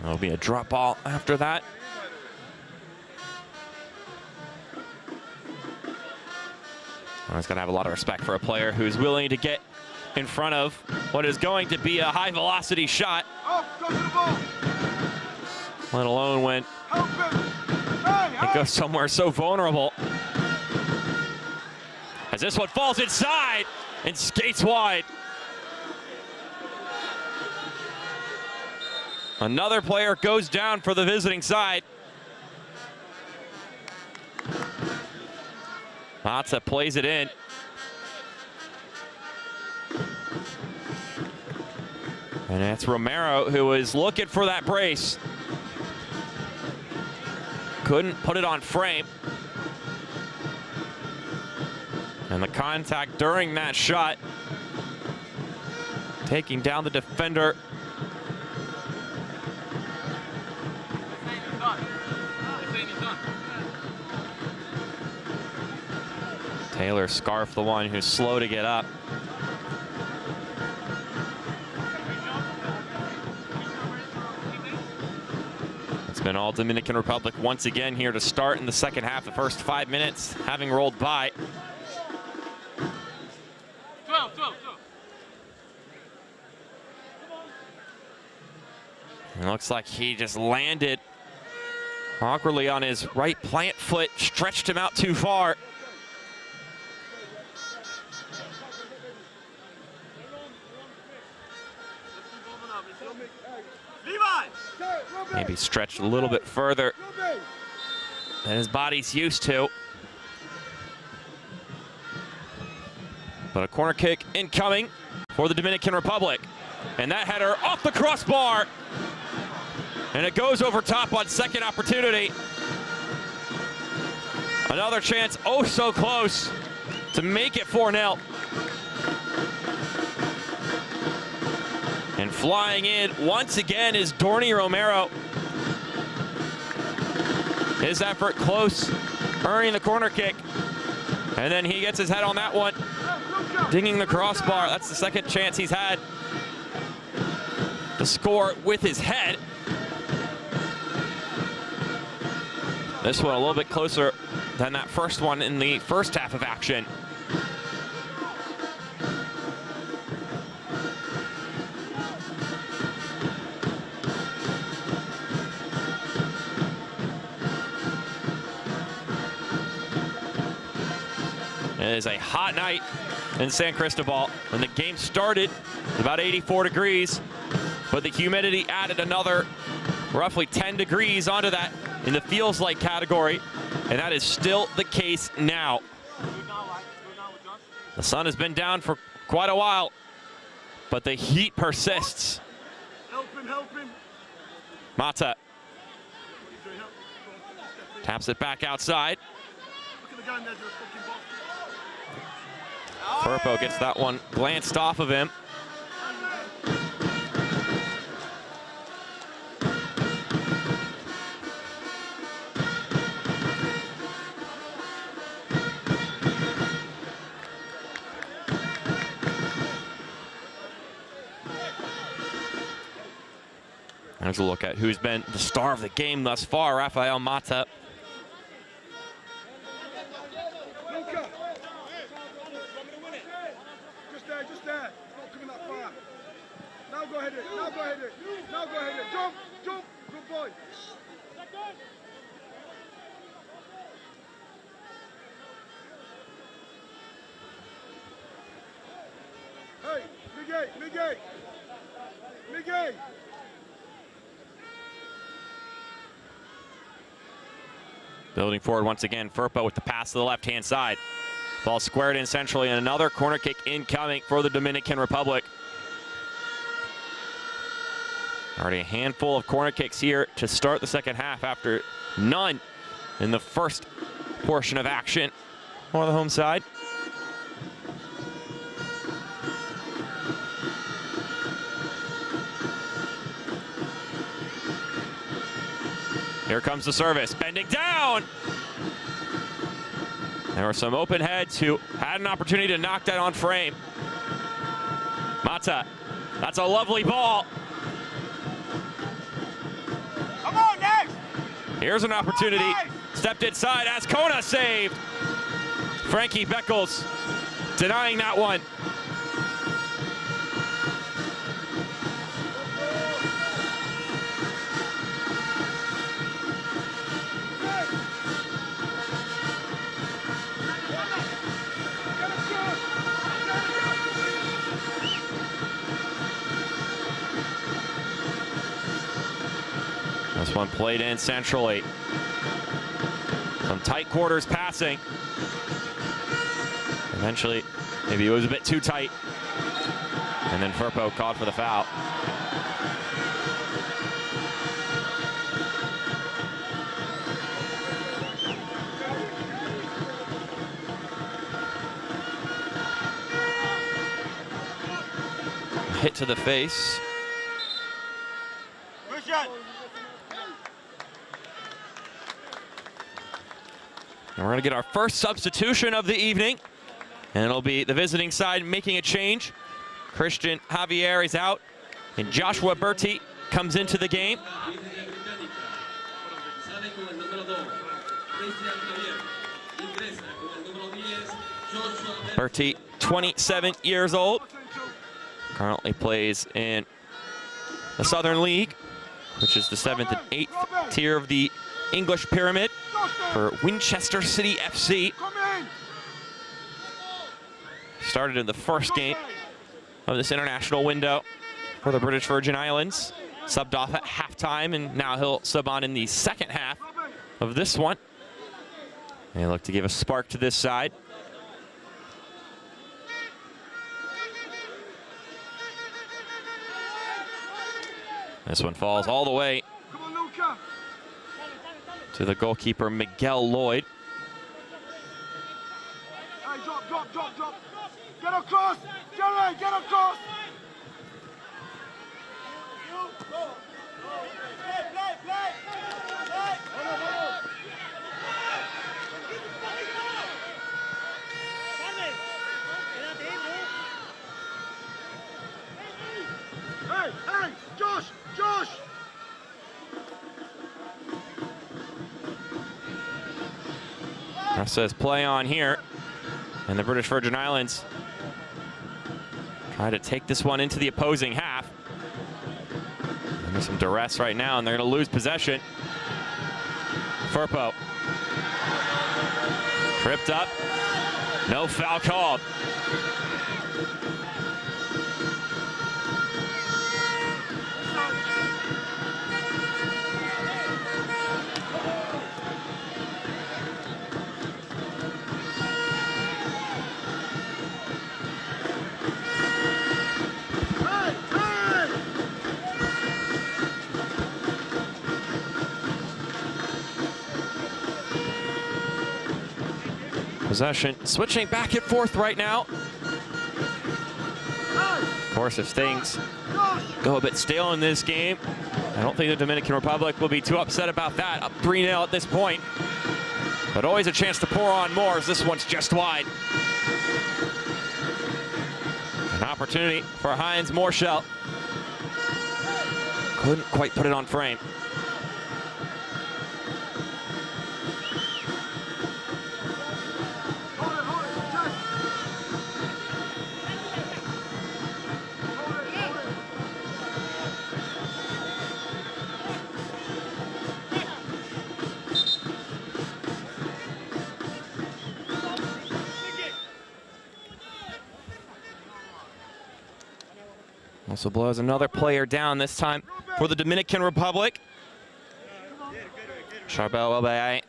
There'll be a drop ball after that. I was gonna have a lot of respect for a player who's willing to get in front of what is going to be a high velocity shot. Go to the ball. Let alone when it goes somewhere so vulnerable. As this one falls inside and skates wide. Another player goes down for the visiting side. Matza plays it in. And it's Romero who was looking for that brace. Couldn't put it on frame. And the contact during that shot, taking down the defender. Taylor Scarf, the one who's slow to get up. It's been all Dominican Republic once again here to start in the second half. The first 5 minutes having rolled by. It looks like he just landed awkwardly on his right plant foot, stretched him out too far. Maybe stretched a little bit further than his body's used to. But a corner kick incoming for the Dominican Republic. And that header off the crossbar. And it goes over top on second opportunity. Another chance, oh so close to make it 4-0. And flying in once again is Romero. His effort close, earning the corner kick. And then he gets his head on that one, dinging the crossbar. That's the second chance he's had to score with his head. This one a little bit closer than that first one in the first half of action. It is a hot night in San Cristobal. When the game started, about 84 degrees, but the humidity added another roughly 10 degrees onto that in the feels like category, and that is still the case now. The sun has been down for quite a while, but the heat persists. Help him. Mata taps it back outside. Firpo gets that one glanced off of him. Here's a look at who's been the star of the game thus far, Rafael Mata. Just there. It's not coming that far. Now go ahead. Jump. Good boy. Hey, Miguel. Building forward once again, Firpo with the pass to the left-hand side. Ball squared in centrally, and another corner kick incoming for the Dominican Republic. Already a handful of corner kicks here to start the second half after none in the first portion of action for the home side. Here comes the service, bending down. There were some open heads who had an opportunity to knock that on frame. Mata, that's a lovely ball. Come on, next. Here's an opportunity. Stepped inside, Azcona saved. Frankie Beckles denying that one. This one played in centrally. Some tight quarters passing. Eventually, maybe it was a bit too tight. And then Firpo called for the foul. hit to the face. And we're going to get our first substitution of the evening. And it'll be the visiting side making a change. Christian Javier is out. And Joshua Berti comes into the game. Berti, 27 years old. Currently plays in the Southern League, which is the 7th and 8th tier of the English pyramid for Winchester City FC. Started in the first game of this international window for the British Virgin Islands. Subbed off at halftime, and now he'll sub on in the second half of this one. They look to give a spark to this side. This one falls all the way to the goalkeeper, Miguel Lloyd. Hey, drop. Get across! Jerry, get across! Hey, Josh! That says play on here. And the British Virgin Islands try to take this one into the opposing half. And there's some duress right now, and they're going to lose possession. Firpo. Tripped up. No foul called. Possession switching back and forth right now. Of course, if things go a bit stale in this game, I don't think the Dominican Republic will be too upset about that. Up 3-0 at this point. But always a chance to pour on more, as this one's just wide. An opportunity for Heinz Morschell. Couldn't quite put it on frame. Also blows another player down, this time for the Dominican Republic. Charbel Webeye,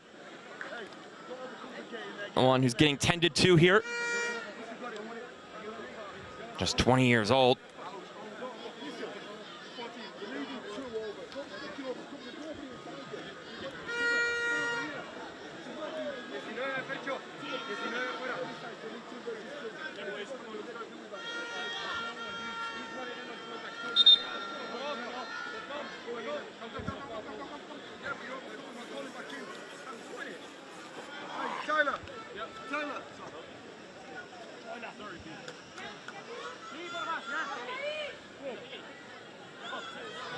the one who's getting tended to here. Just 20 years old.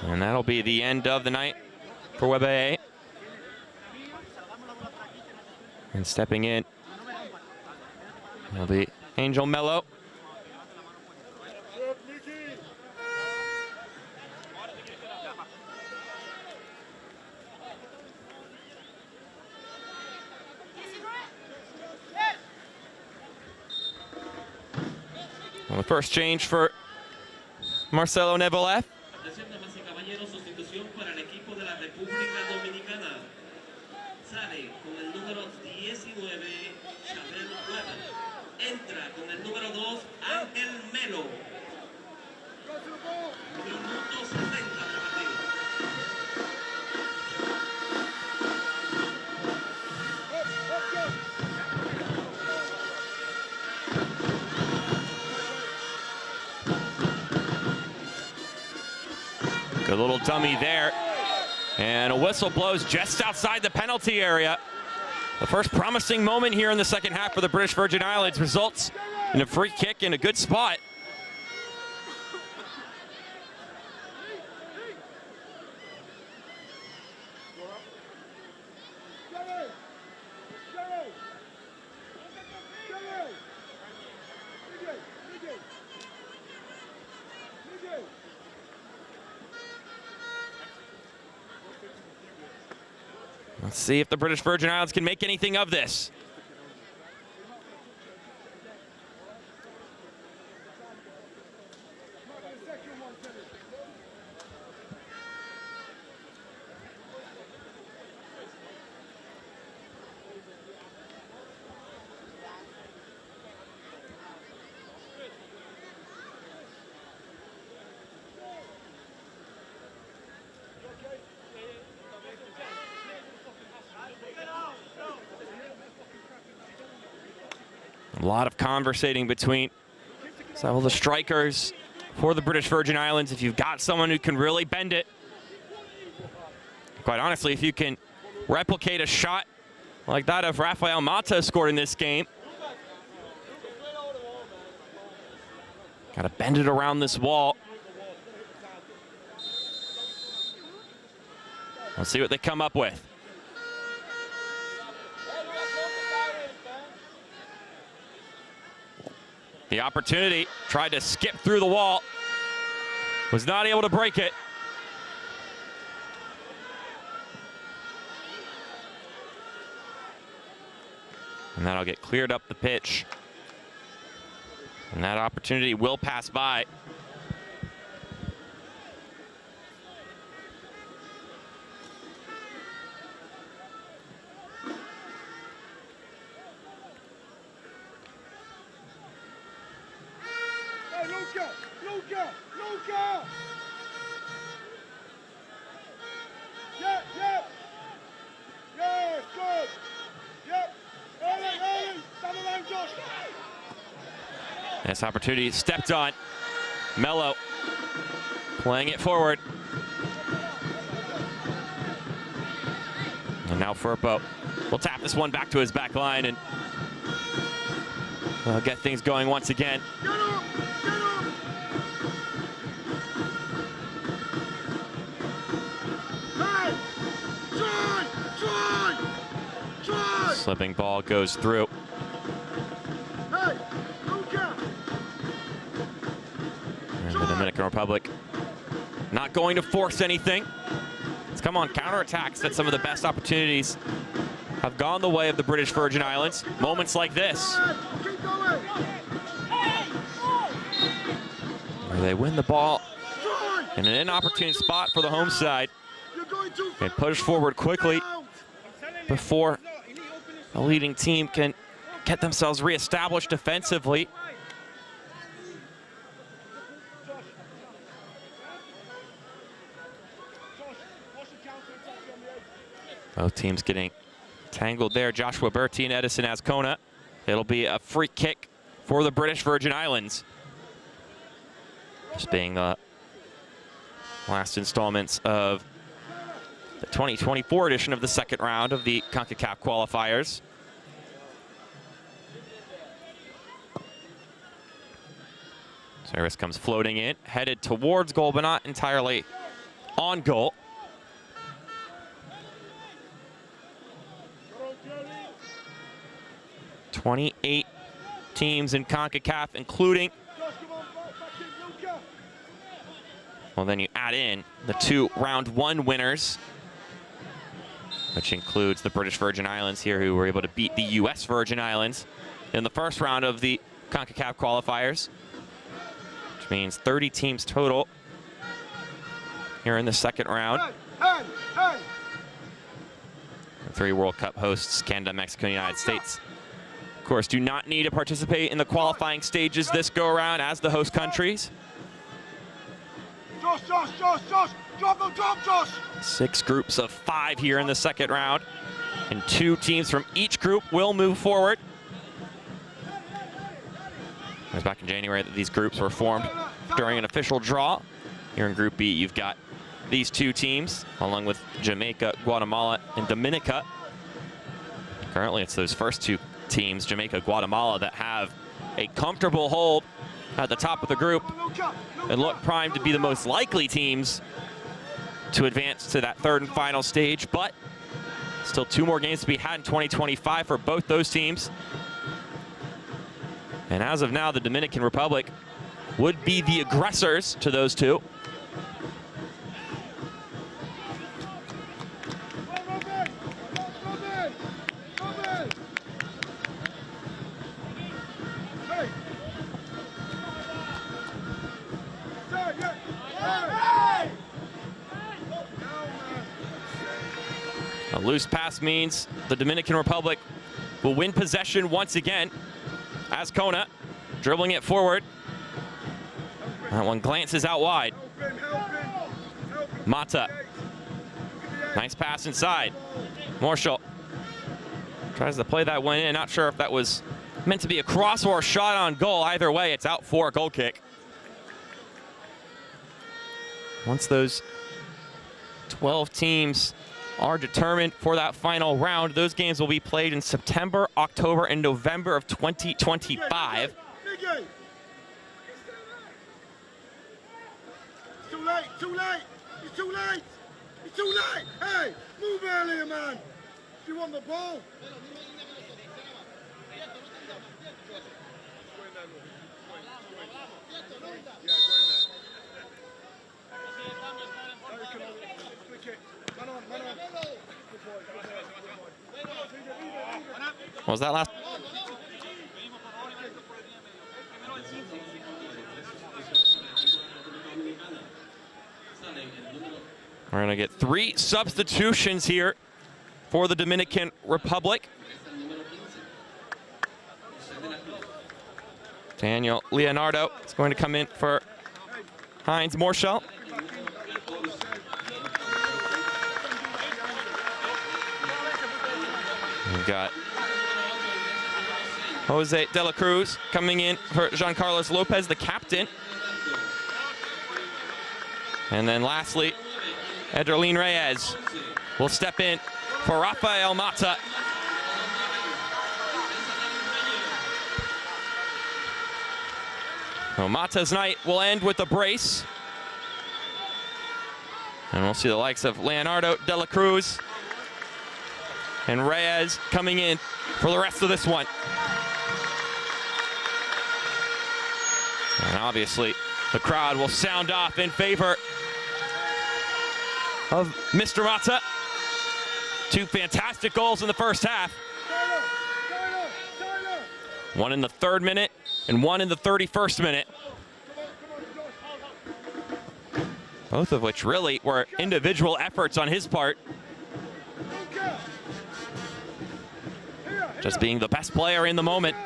And that'll be the end of the night for Webeye. And stepping in will be Angel Mello. Well, the first change for Marcelo Nevolev. Atención, damas y caballeros, sustitución para el equipo de la República Dominicana. Sale con el número 19, Chabel Cueva. Entra con el número 2, Ángel Melo. Minuto 70 del partido. a little dummy there. And a whistle blows just outside the penalty area. The first promising moment here in the second half for the British Virgin Islands results in a free kick in a good spot. Let's see if the British Virgin Islands can make anything of this. A lot of conversating between several of the strikers for the British Virgin Islands. If you've got someone who can really bend it, quite honestly, if you can replicate a shot like that of Rafael Mata scored in this game, got to bend it around this wall. Let's see what they come up with. The opportunity, tried to skip through the wall, was not able to break it. And that'll get cleared up the pitch. And that opportunity will pass by. Luca! Yep! Yes, good! Yep! Early! Down the line, Josh! This opportunity stepped on. Mello playing it forward. And now Firpo will tap this one back to his back line and we'll get things going once again. Slipping ball goes through. Hey, Luca. And the Dominican Republic not going to force anything. It's come on counterattacks that some of the best opportunities have gone the way of the British Virgin Islands. Moments like this, where they win the ball in an inopportune spot for the home side and push forward quickly before the leading team can get themselves reestablished defensively. Both teams getting tangled there. Joshua Bertie and Edison Azcona. It'll be a free kick for the British Virgin Islands. This being the last installments of the 2024 edition of the second round of the Concacaf Qualifiers. Service comes floating in, headed towards goal, but not entirely on goal. "28 teams in CONCACAF, including, well, then you add in the 2 round 1 winners, which includes the British Virgin Islands here, who were able to beat the U.S. Virgin Islands in the first round of the Concacaf Qualifiers, which means 30 teams total here in the second round. Hey. The 3 World Cup hosts, Canada, Mexico, and the United States, of course, do not need to participate in the qualifying stages this go-around as the host countries. Josh! Drop, Josh! 6 groups of 5 here in the second round, and 2 teams from each group will move forward. It was back in January that these groups were formed during an official draw. Here in Group B, you've got these two teams, along with Jamaica, Guatemala, and Dominica. Currently, it's those first two teams, Jamaica, Guatemala, that have a comfortable hold at the top of the group and look primed to be the most likely teams to advance to that third and final stage. But still 2 more games to be had in 2025 for both those teams. And as of now, the Dominican Republic would be the aggressors to those two. A loose pass means the Dominican Republic will win possession once again as Kona dribbling it forward. That one glances out wide. Mata. Nice pass inside. Marshall tries to play that one in. Not sure if that was meant to be a cross or a shot on goal. Either way, it's out for a goal kick. Once those 12 teams are determined for that final round, those games will be played in September, October, and November of 2025. Too late, too late, it's too late, it's too late. Hey, move earlier, man. You want the ball? What was that last? We're going to get 3 substitutions here for the Dominican Republic. Daniel Leonardo is going to come in for Heinz Morschel. We've got Jose De La Cruz coming in for Giancarlos Lopez, the captain. And then lastly, Ederlin Reyes will step in for Rafael Mata. So Mata's night will end with a brace. And we'll see the likes of Leonardo, De La Cruz, and Reyes coming in for the rest of this one. And obviously, the crowd will sound off in favor of Mr. Mata. 2 fantastic goals in the first half. One in the 3rd minute and one in the 31st minute. Both of which really were individual efforts on his part. Just being the best player in the moment.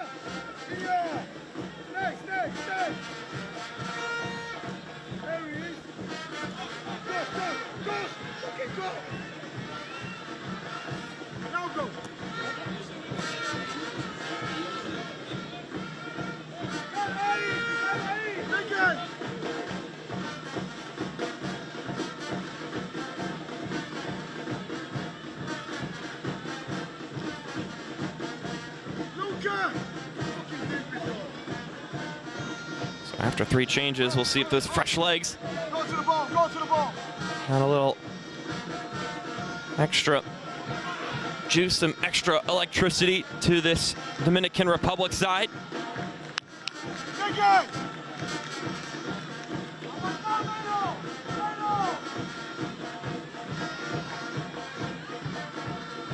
So after 3 changes, we'll see if those fresh legs Go to the ball, go to the ball. add a little extra juice, some extra electricity to this Dominican Republic side.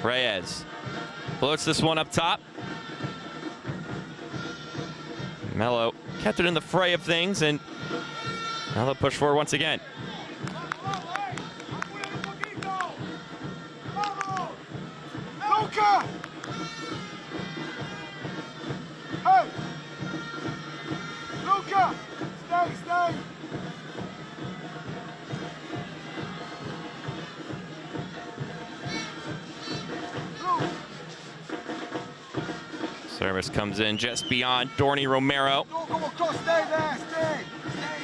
Reyes floats this one up top. Mello kept it in the fray of things, and now they'll push forward once again. Luca! Hey! Luca! Stay, stay! Service comes in just beyond Dorney Romero. Don't come across, stay there, stay! Stay!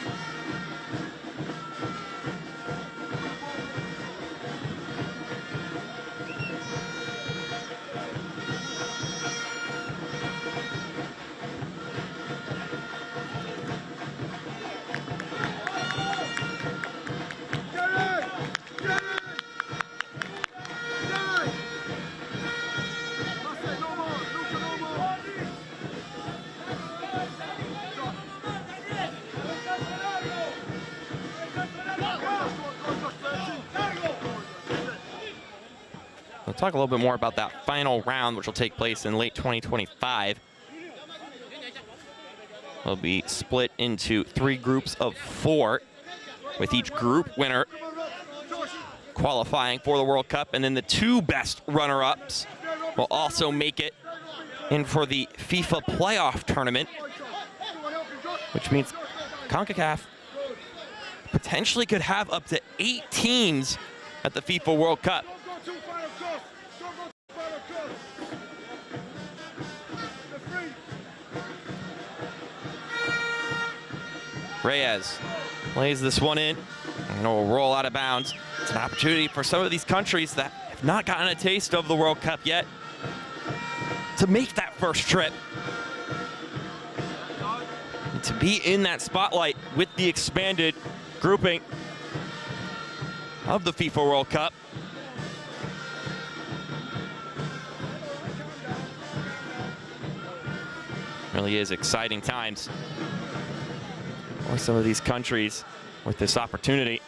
talk a little bit more about that final round, which will take place in late 2025. It'll be split into 3 groups of 4, with each group winner qualifying for the World Cup, and then the 2 best runner-ups will also make it in for the FIFA playoff tournament, which means Concacaf potentially could have up to 8 teams at the FIFA World Cup. Reyes plays this one in, and it will roll out of bounds. It's an opportunity for some of these countries that have not gotten a taste of the World Cup yet to make that first trip, and to be in that spotlight with the expanded grouping of the FIFA World Cup. Really is exciting times for some of these countries with this opportunity.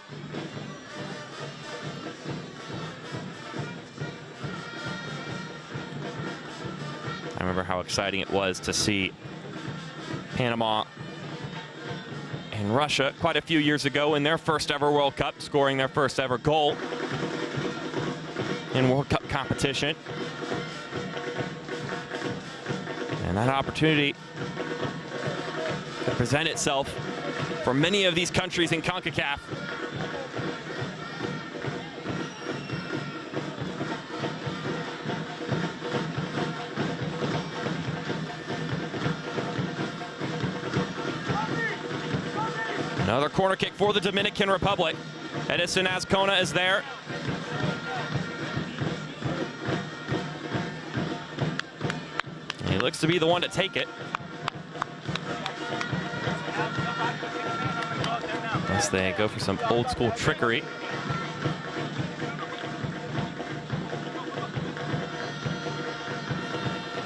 I remember how exciting it was to see Panama and Russia quite a few years ago in their first ever World Cup, scoring their first ever goal in World Cup competition. And that opportunity could present itself for many of these countries in CONCACAF. Another corner kick for the Dominican Republic. Edison Azcona is there. And he looks to be the one to take it. Unless they go for some old school trickery.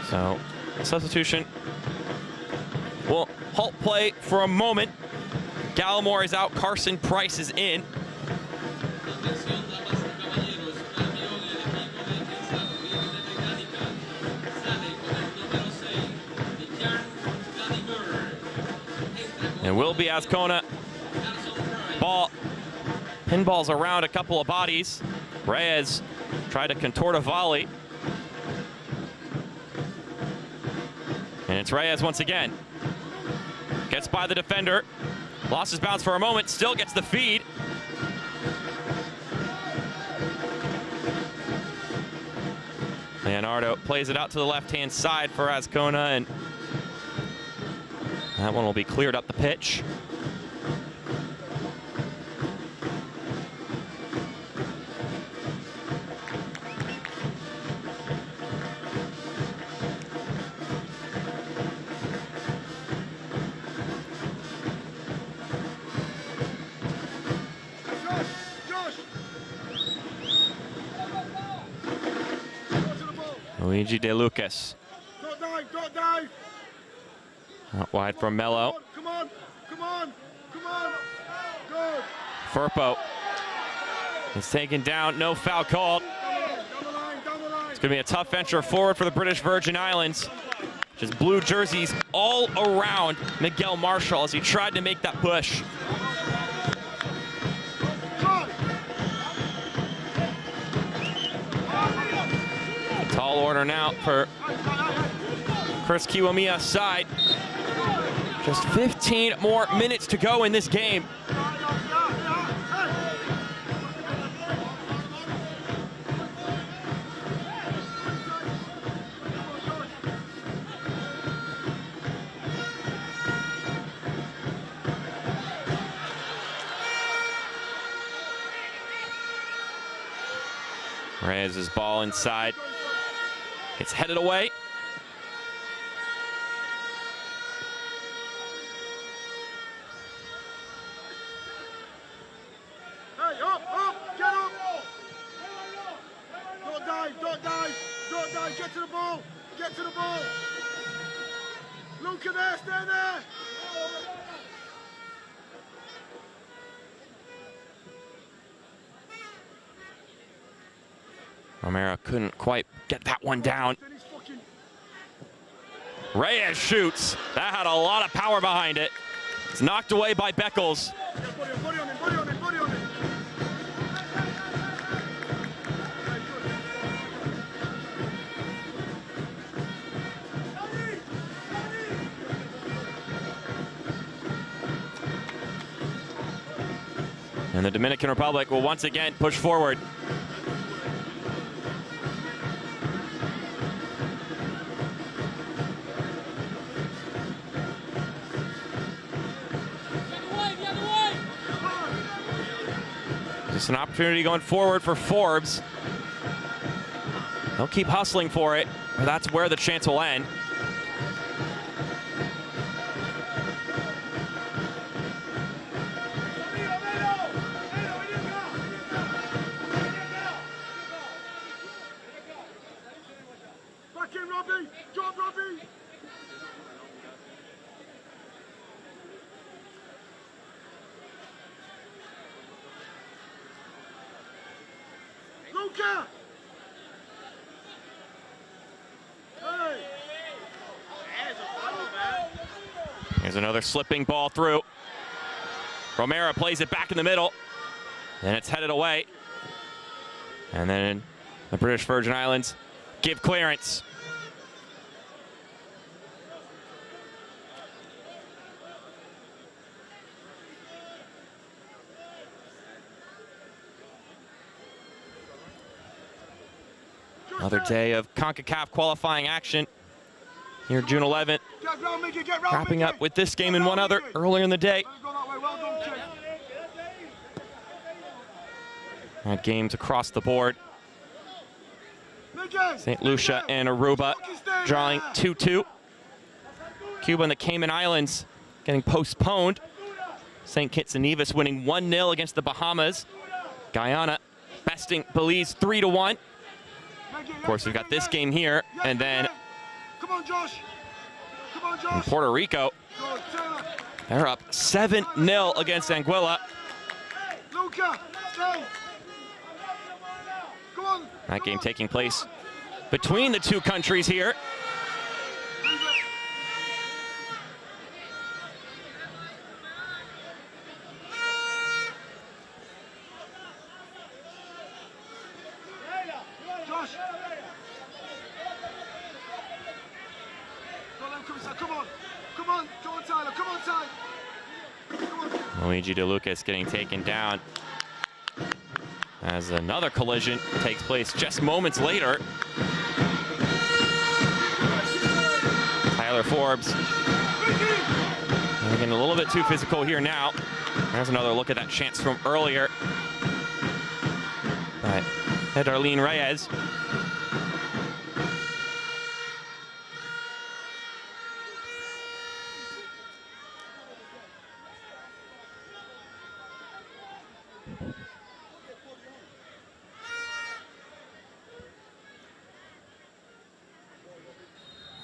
So, substitution will halt play for a moment. Gallimore is out, Carson Price is in. And will be Azcona. Ball pinballs around a couple of bodies. Reyes tried to contort a volley. And it's Reyes once again. Gets by the defender. Lost his bounce for a moment, still gets the feed. Leonardo plays it out to the left-hand side for Azcona, and that one will be cleared up the pitch. Luigi De Lucas. Don't dive, don't dive. Out wide from Mello. Come on, come on, come on. Good. Firpo is taken down, no foul called. Down the line, down the line. It's going to be a tough venture forward for the British Virgin Islands. Just blue jerseys all around Miguel Marshall as he tried to make that push. Tall order now for Chris Kiwamia's side. Just 15 more minutes to go in this game. Reyes' ball inside. Gets headed away. Hey, up, get up. Don't dive, don't dive, don't dive. Get to the ball, get to the ball. Luca there, stay there. Romero couldn't quite get that one down. Reyes shoots. That had a lot of power behind it. It's knocked away by Beckles. And the Dominican Republic will once again push forward. Just an opportunity going forward for Forbes. They'll keep hustling for it, but that's where the chance will end. Back in, Robbie! Drop, Robbie! Luca! Hey! Here's another slipping ball through. Romero plays it back in the middle, and it's headed away. And then the British Virgin Islands give clearance. Another day of Concacaf qualifying action here June 11th. Wrapping up with this game and one other earlier in the day. Had games across the board. St. Lucia and Aruba drawing 2-2. Cuba and the Cayman Islands getting postponed. St. Kitts and Nevis winning 1-0 against the Bahamas. Guyana besting Belize 3-1. Of course, we've got this game here, and then in Puerto Rico, they're up 7-0 against Anguilla. That game taking place between the two countries here. Luigi De Lucas getting taken down as another collision takes place just moments later. Tyler Forbes getting a little bit too physical here now. There's another look at that chance from earlier. But Darlene Reyes.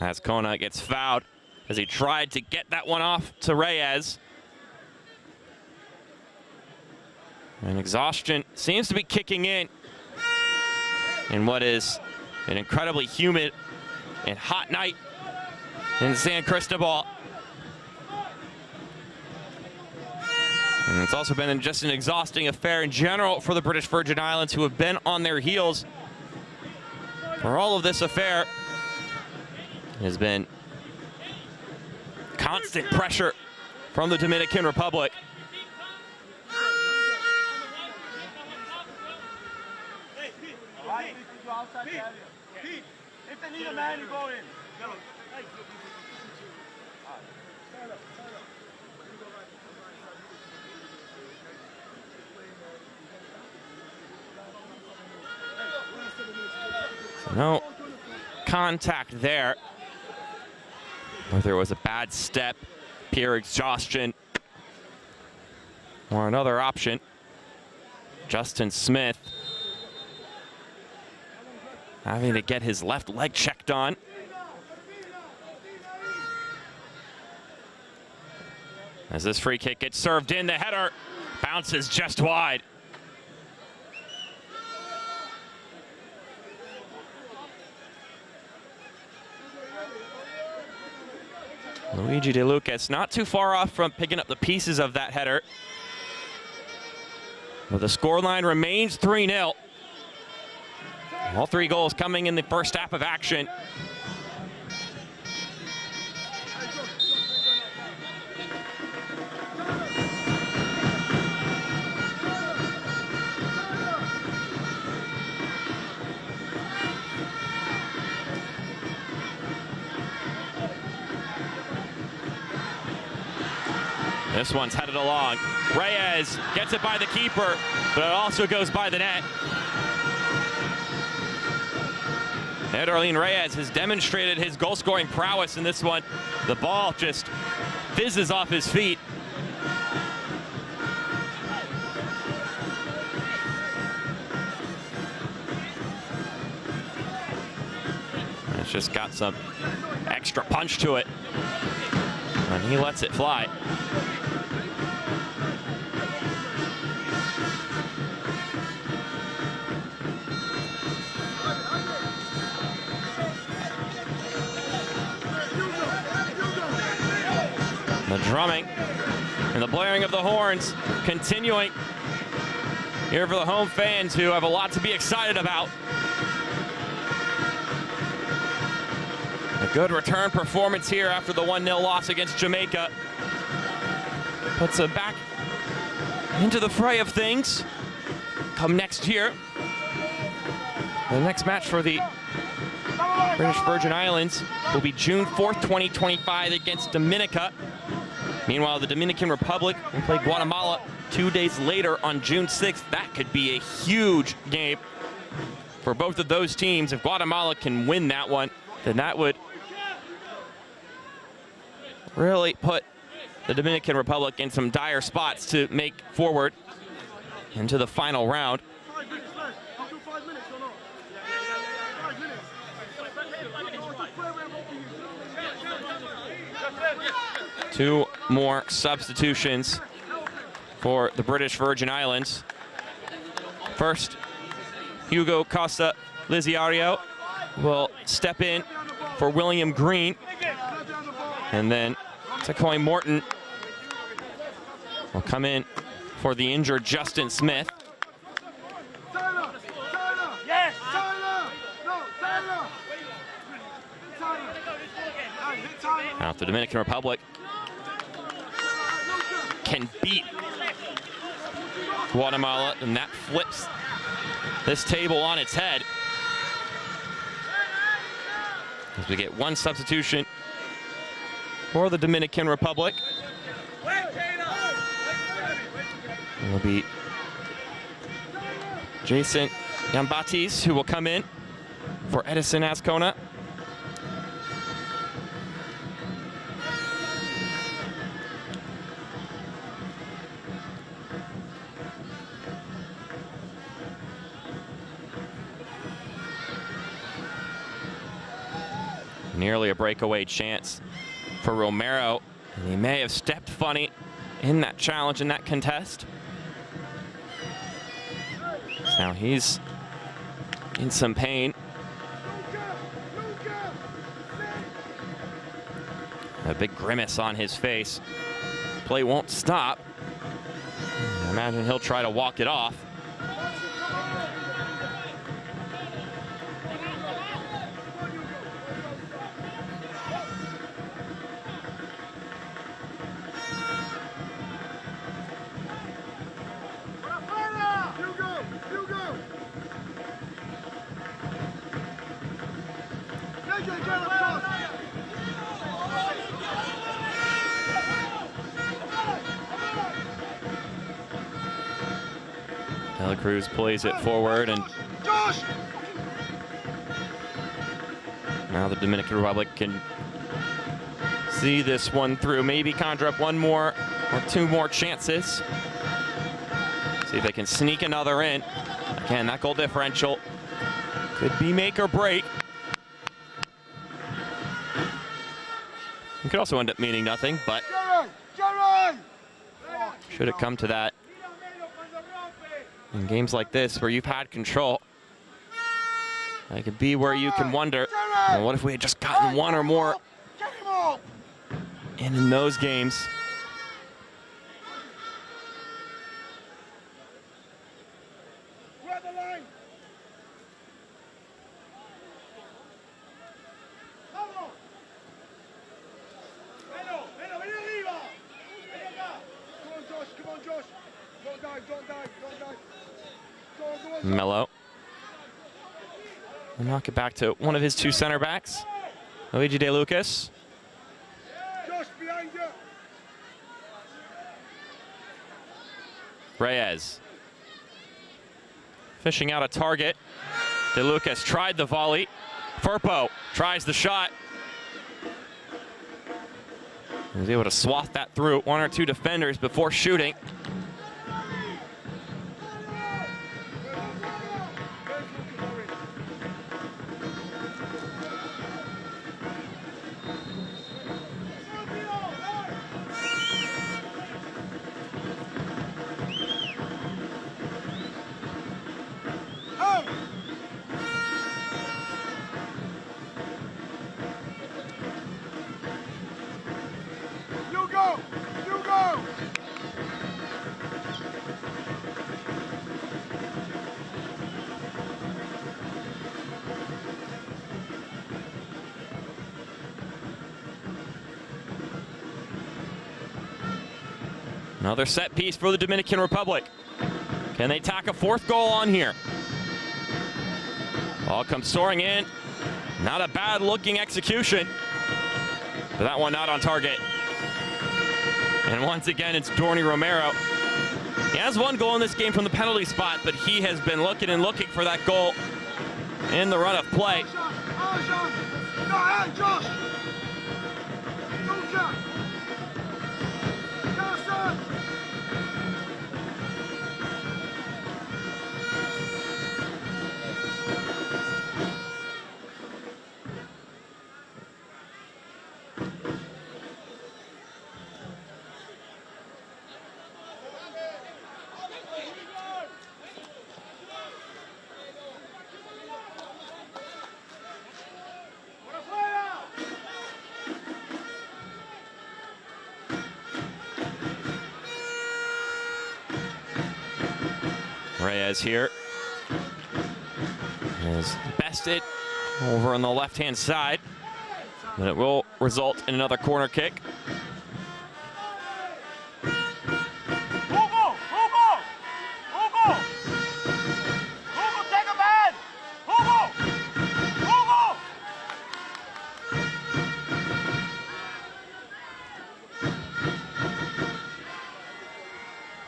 As Kona gets fouled as he tried to get that one off to Reyes. And exhaustion seems to be kicking in what is an incredibly humid and hot night in San Cristobal. And it's also been just an exhausting affair in general for the British Virgin Islands, who have been on their heels for all of this affair. Has been constant pressure from the Dominican Republic. If they need a man, you go in. No contact there. Whether it was a bad step, pure exhaustion, or another option. Justin Smith having to get his left leg checked on. As this free kick gets served in, the header bounces just wide. Luigi De Lucas not too far off from picking up the pieces of that header. But the scoreline remains 3-0. All 3 goals coming in the first half of action. This one's headed along. Reyes gets it by the keeper, but it also goes by the net. Ederlin Reyes has demonstrated his goal-scoring prowess in this one. The ball just fizzes off his feet. It's just got some extra punch to it, and he lets it fly. The drumming and the blaring of the horns continuing here for the home fans, who have a lot to be excited about. A good return performance here after the 1-0 loss against Jamaica. Puts them back into the fray of things come next year. The next match for the British Virgin Islands will be June 4th, 2025 against Dominica. Meanwhile, the Dominican Republic will play Guatemala 2 days later on June 6th. That could be a huge game for both of those teams. If Guatemala can win that one, then that would really put the Dominican Republic in some dire spots to make forward into the final round. 5 minutes left. I'll do 5 minutes or not? 5 minutes. 2 more substitutions for the British Virgin Islands. First, Hugo Costa Liziario will step in for William Green. And then Takoy Morton will come in for the injured Justin Smith. Tyler! Yes! Tyler! No, Tyler! Tyler! Now, if the Dominican Republic can beat Guatemala, and that flips this table on its head. As we get 1 substitution for the Dominican Republic. It will be Jason Yambatis, who will come in for Edison Azcona. Nearly a breakaway chance for Romero. And he may have stepped funny in that challenge, in that contest. Now he's in some pain. A big grimace on his face. Play won't stop. I imagine he'll try to walk it off. De La Cruz plays it forward, and now the Dominican Republic can see this one through, maybe conjure up 1 more or 2 more chances. See if they can sneak another in. Again, that goal differential could be make or break. It could also end up meaning nothing, but should it come to that, in games like this where you've had control, it could be where you can wonder, well, what if we had just gotten 1 or more And in those games, Grab the line. Vamos. Meno, ven arriba. Ven acá. Come on, Josh. Come on, Josh. Don't dive, don't dive, don't dive. Go on, go on, Josh. Mello will knock it back to one of his two center backs, Luigi De Lucas. Josh, behind you. Reyes fishing out a target. De Lucas tried the volley. Firpo tries the shot. He was able to swath that through one or two defenders before shooting. You go! You go! Another set piece for the Dominican Republic. Can they tack a fourth goal on here? Ball comes soaring in. Not a bad looking execution. But that one not on target. And once again, it's Romero. He has one goal in this game from the penalty spot, but he has been looking and looking for that goal in the run of play. Josh! Luca! Carson! Reyes here is bested over on the left-hand side, but it will result in another corner kick.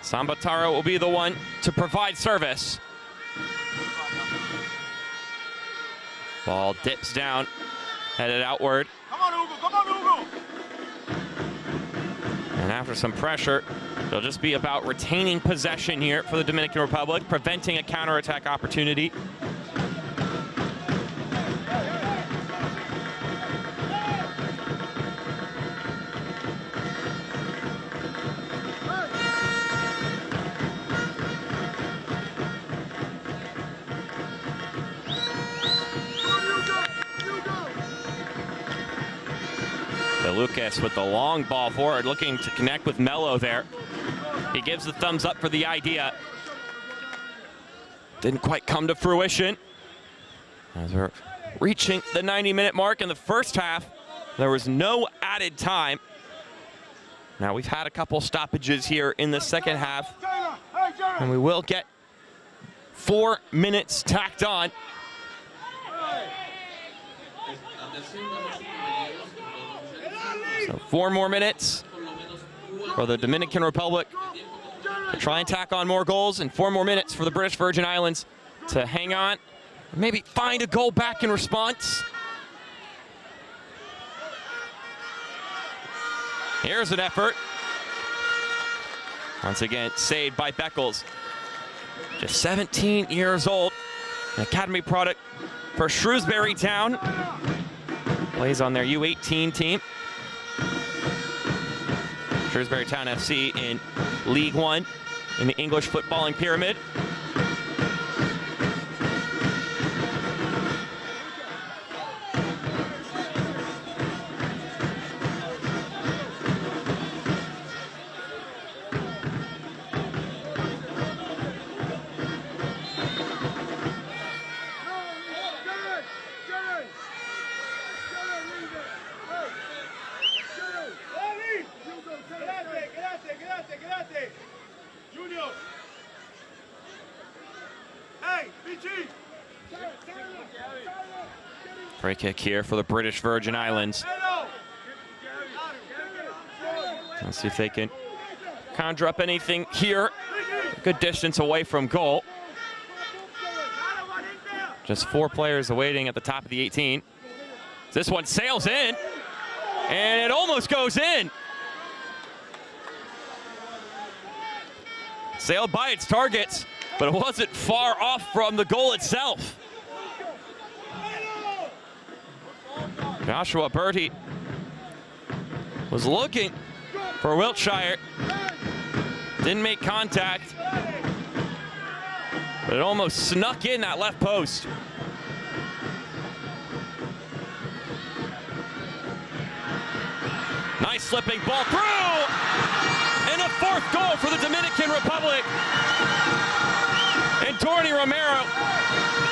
Sambataro will be the one to provide service. Ball dips down, headed outward. Come on, Hugo! Come on, Hugo! And after some pressure, it'll just be about retaining possession here for the Dominican Republic, preventing a counterattack opportunity. Lucas with the long ball forward, looking to connect with Mello there. He gives the thumbs up for the idea. Didn't quite come to fruition. As we're reaching the 90-minute mark in the first half, there was no added time. Now we've had a couple stoppages here in the second half, and we will get 4 minutes tacked on. So 4 more minutes for the Dominican Republic to try and tack on more goals, and 4 more minutes for the British Virgin Islands to hang on, maybe find a goal back in response. Here's an effort. Once again, saved by Beckles. Just 17 years old, an academy product for Shrewsbury Town. Plays on their U18 team. Shrewsbury Town FC in League One in the English footballing pyramid. Free kick here for the British Virgin Islands. Let's see if they can conjure up anything here. Good distance away from goal. Just 4 players awaiting at the top of the 18. This one sails in, and it almost goes in. Sailed by its targets, but it wasn't far off from the goal itself. Joshua Bertie was looking for Wiltshire. Didn't make contact, but it almost snuck in that left post. Nice slipping ball through, and a 4th goal for the Dominican Republic. And Romero,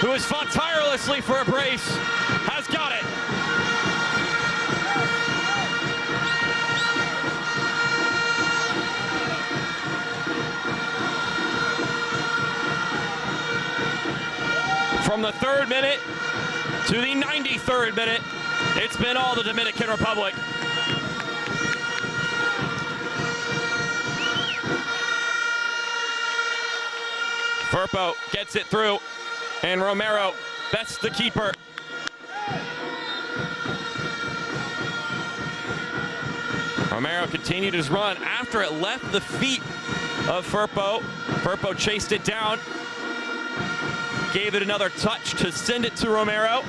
who has fought tirelessly for a brace, has got it. From the 3rd minute to the 93rd minute, it's been all the Dominican Republic. Firpo gets it through, and Romero bests the keeper. Romero continued his run after it left the feet of Firpo. Firpo chased it down, gave it another touch to send it to Romero.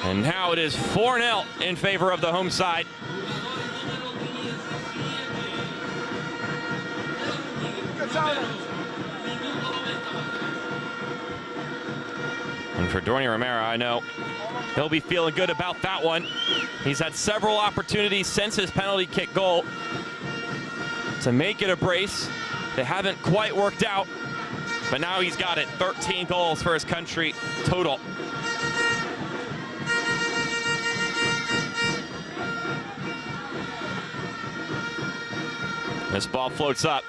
And now it is 4-0 in favor of the home side. And for Romero, I know he'll be feeling good about that one. He's had several opportunities since his penalty kick goal to make it a brace. They haven't quite worked out, but now he's got it. 13 goals for his country total. This ball floats up.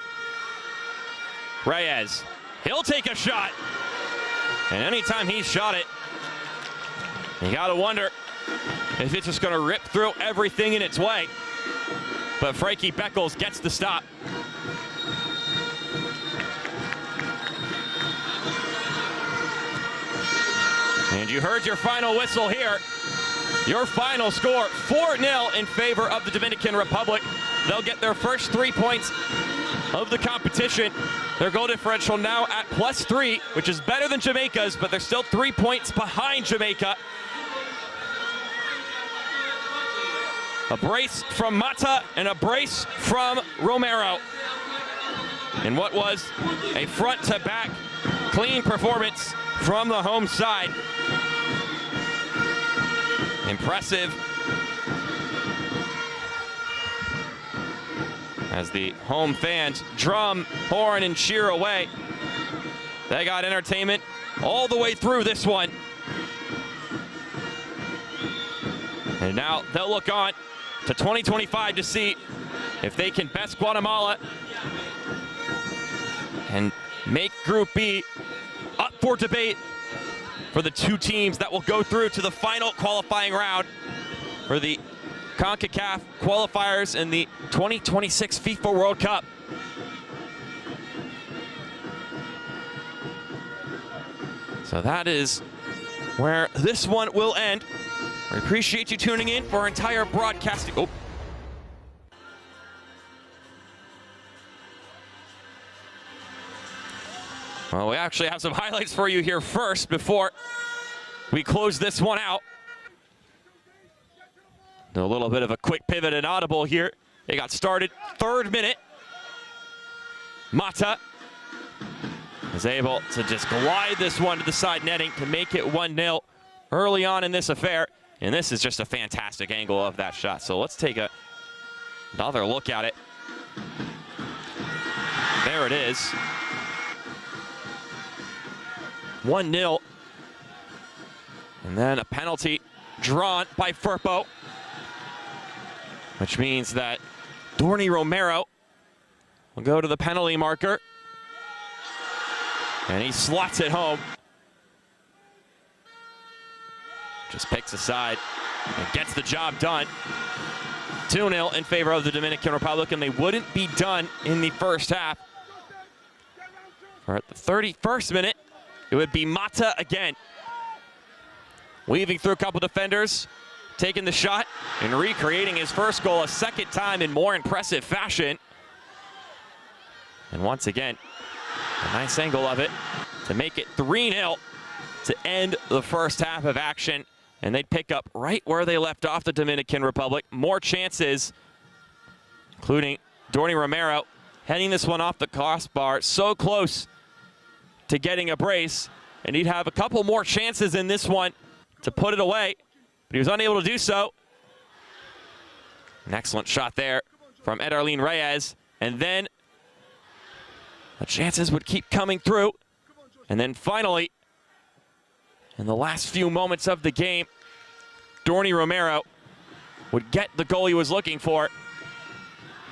Reyes, he'll take a shot. And anytime he's shot it, you gotta wonder if it's just gonna rip through everything in its way. But Frankie Beckles gets the stop. And you heard your final whistle here. Your final score, 4-0 in favor of the Dominican Republic. They'll get their first 3 points of the competition. Their goal differential now at +3, which is better than Jamaica's, but they're still 3 points behind Jamaica. A brace from Mata and a brace from Romero. In what was a front-to-back clean performance from the home side. Impressive. As the home fans drum, horn, and cheer away. They got entertainment all the way through this one. And now they'll look on to 2025 to see if they can best Guatemala and make Group B up for debate for the 2 teams that will go through to the final qualifying round for the Concacaf Qualifiers in the 2026 FIFA World Cup. So that is where this one will end. We appreciate you tuning in for our entire broadcasting. Oh. Well, we actually have some highlights for you here first before we close this one out. A little bit of a quick pivot and audible here. They got started 3rd minute. Mata is able to just glide this one to the side netting to make it 1-0 early on in this affair. And this is just a fantastic angle of that shot. So let's take another look at it. There it is. 1-0. And then a penalty drawn by Firpo, which means that Romero will go to the penalty marker. And he slots it home. Just picks aside and gets the job done. 2-0 in favor of the Dominican Republic, and they wouldn't be done in the first half. For at the 31st minute, it would be Mata again. Weaving through a couple defenders, taking the shot, and recreating his first goal a second time in more impressive fashion. And once again, a nice angle of it to make it 3-0 to end the first half of action. And they'd pick up right where they left off, the Dominican Republic. More chances, including Romero heading this one off the crossbar. So close to getting a brace. And he'd have a couple more chances in this one to put it away, but he was unable to do so. An excellent shot there from Ederlin Reyes. And then the chances would keep coming through. And then finally, in the last few moments of the game, Romero would get the goal he was looking for,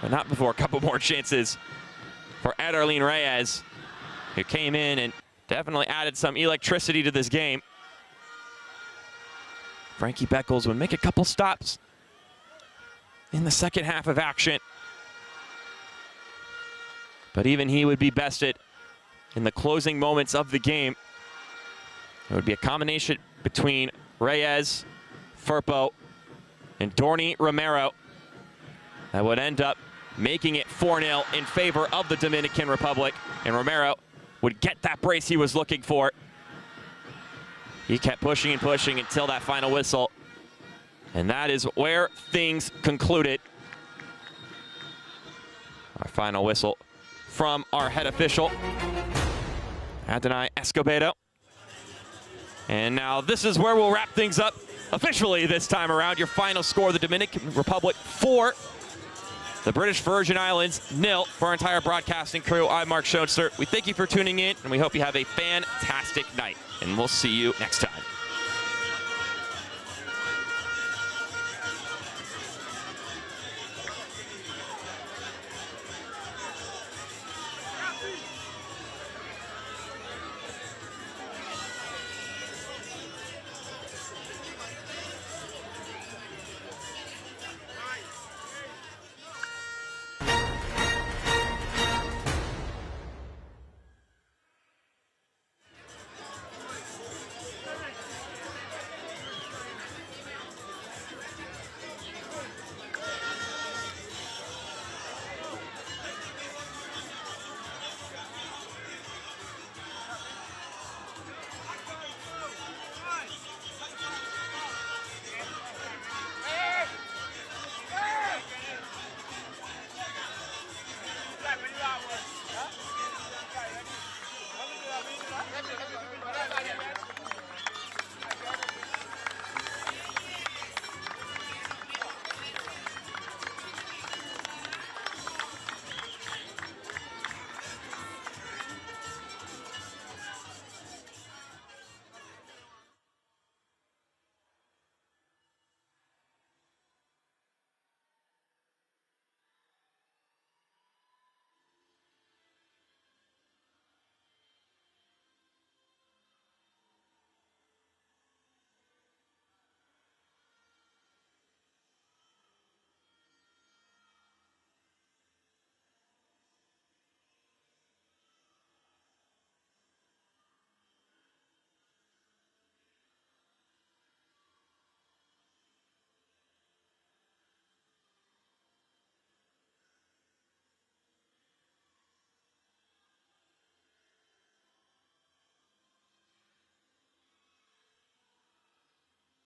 but not before a couple more chances for Ederlin Reyes, who came in and definitely added some electricity to this game. Frankie Beckles would make a couple stops in the second half of action, but even he would be bested in the closing moments of the game. It would be a combination between Reyes, Firpo, and Romero that would end up making it 4-0 in favor of the Dominican Republic. And Romero would get that brace he was looking for. He kept pushing and pushing until that final whistle. And that is where things concluded. Our final whistle from our head official, Adonai Escobedo. And now this is where we'll wrap things up officially this time around. Your final score, the Dominican Republic 4, the British Virgin Islands 0. For our entire broadcasting crew, I'm Mark Schoenster. We thank you for tuning in, and we hope you have a fantastic night. And we'll see you next time.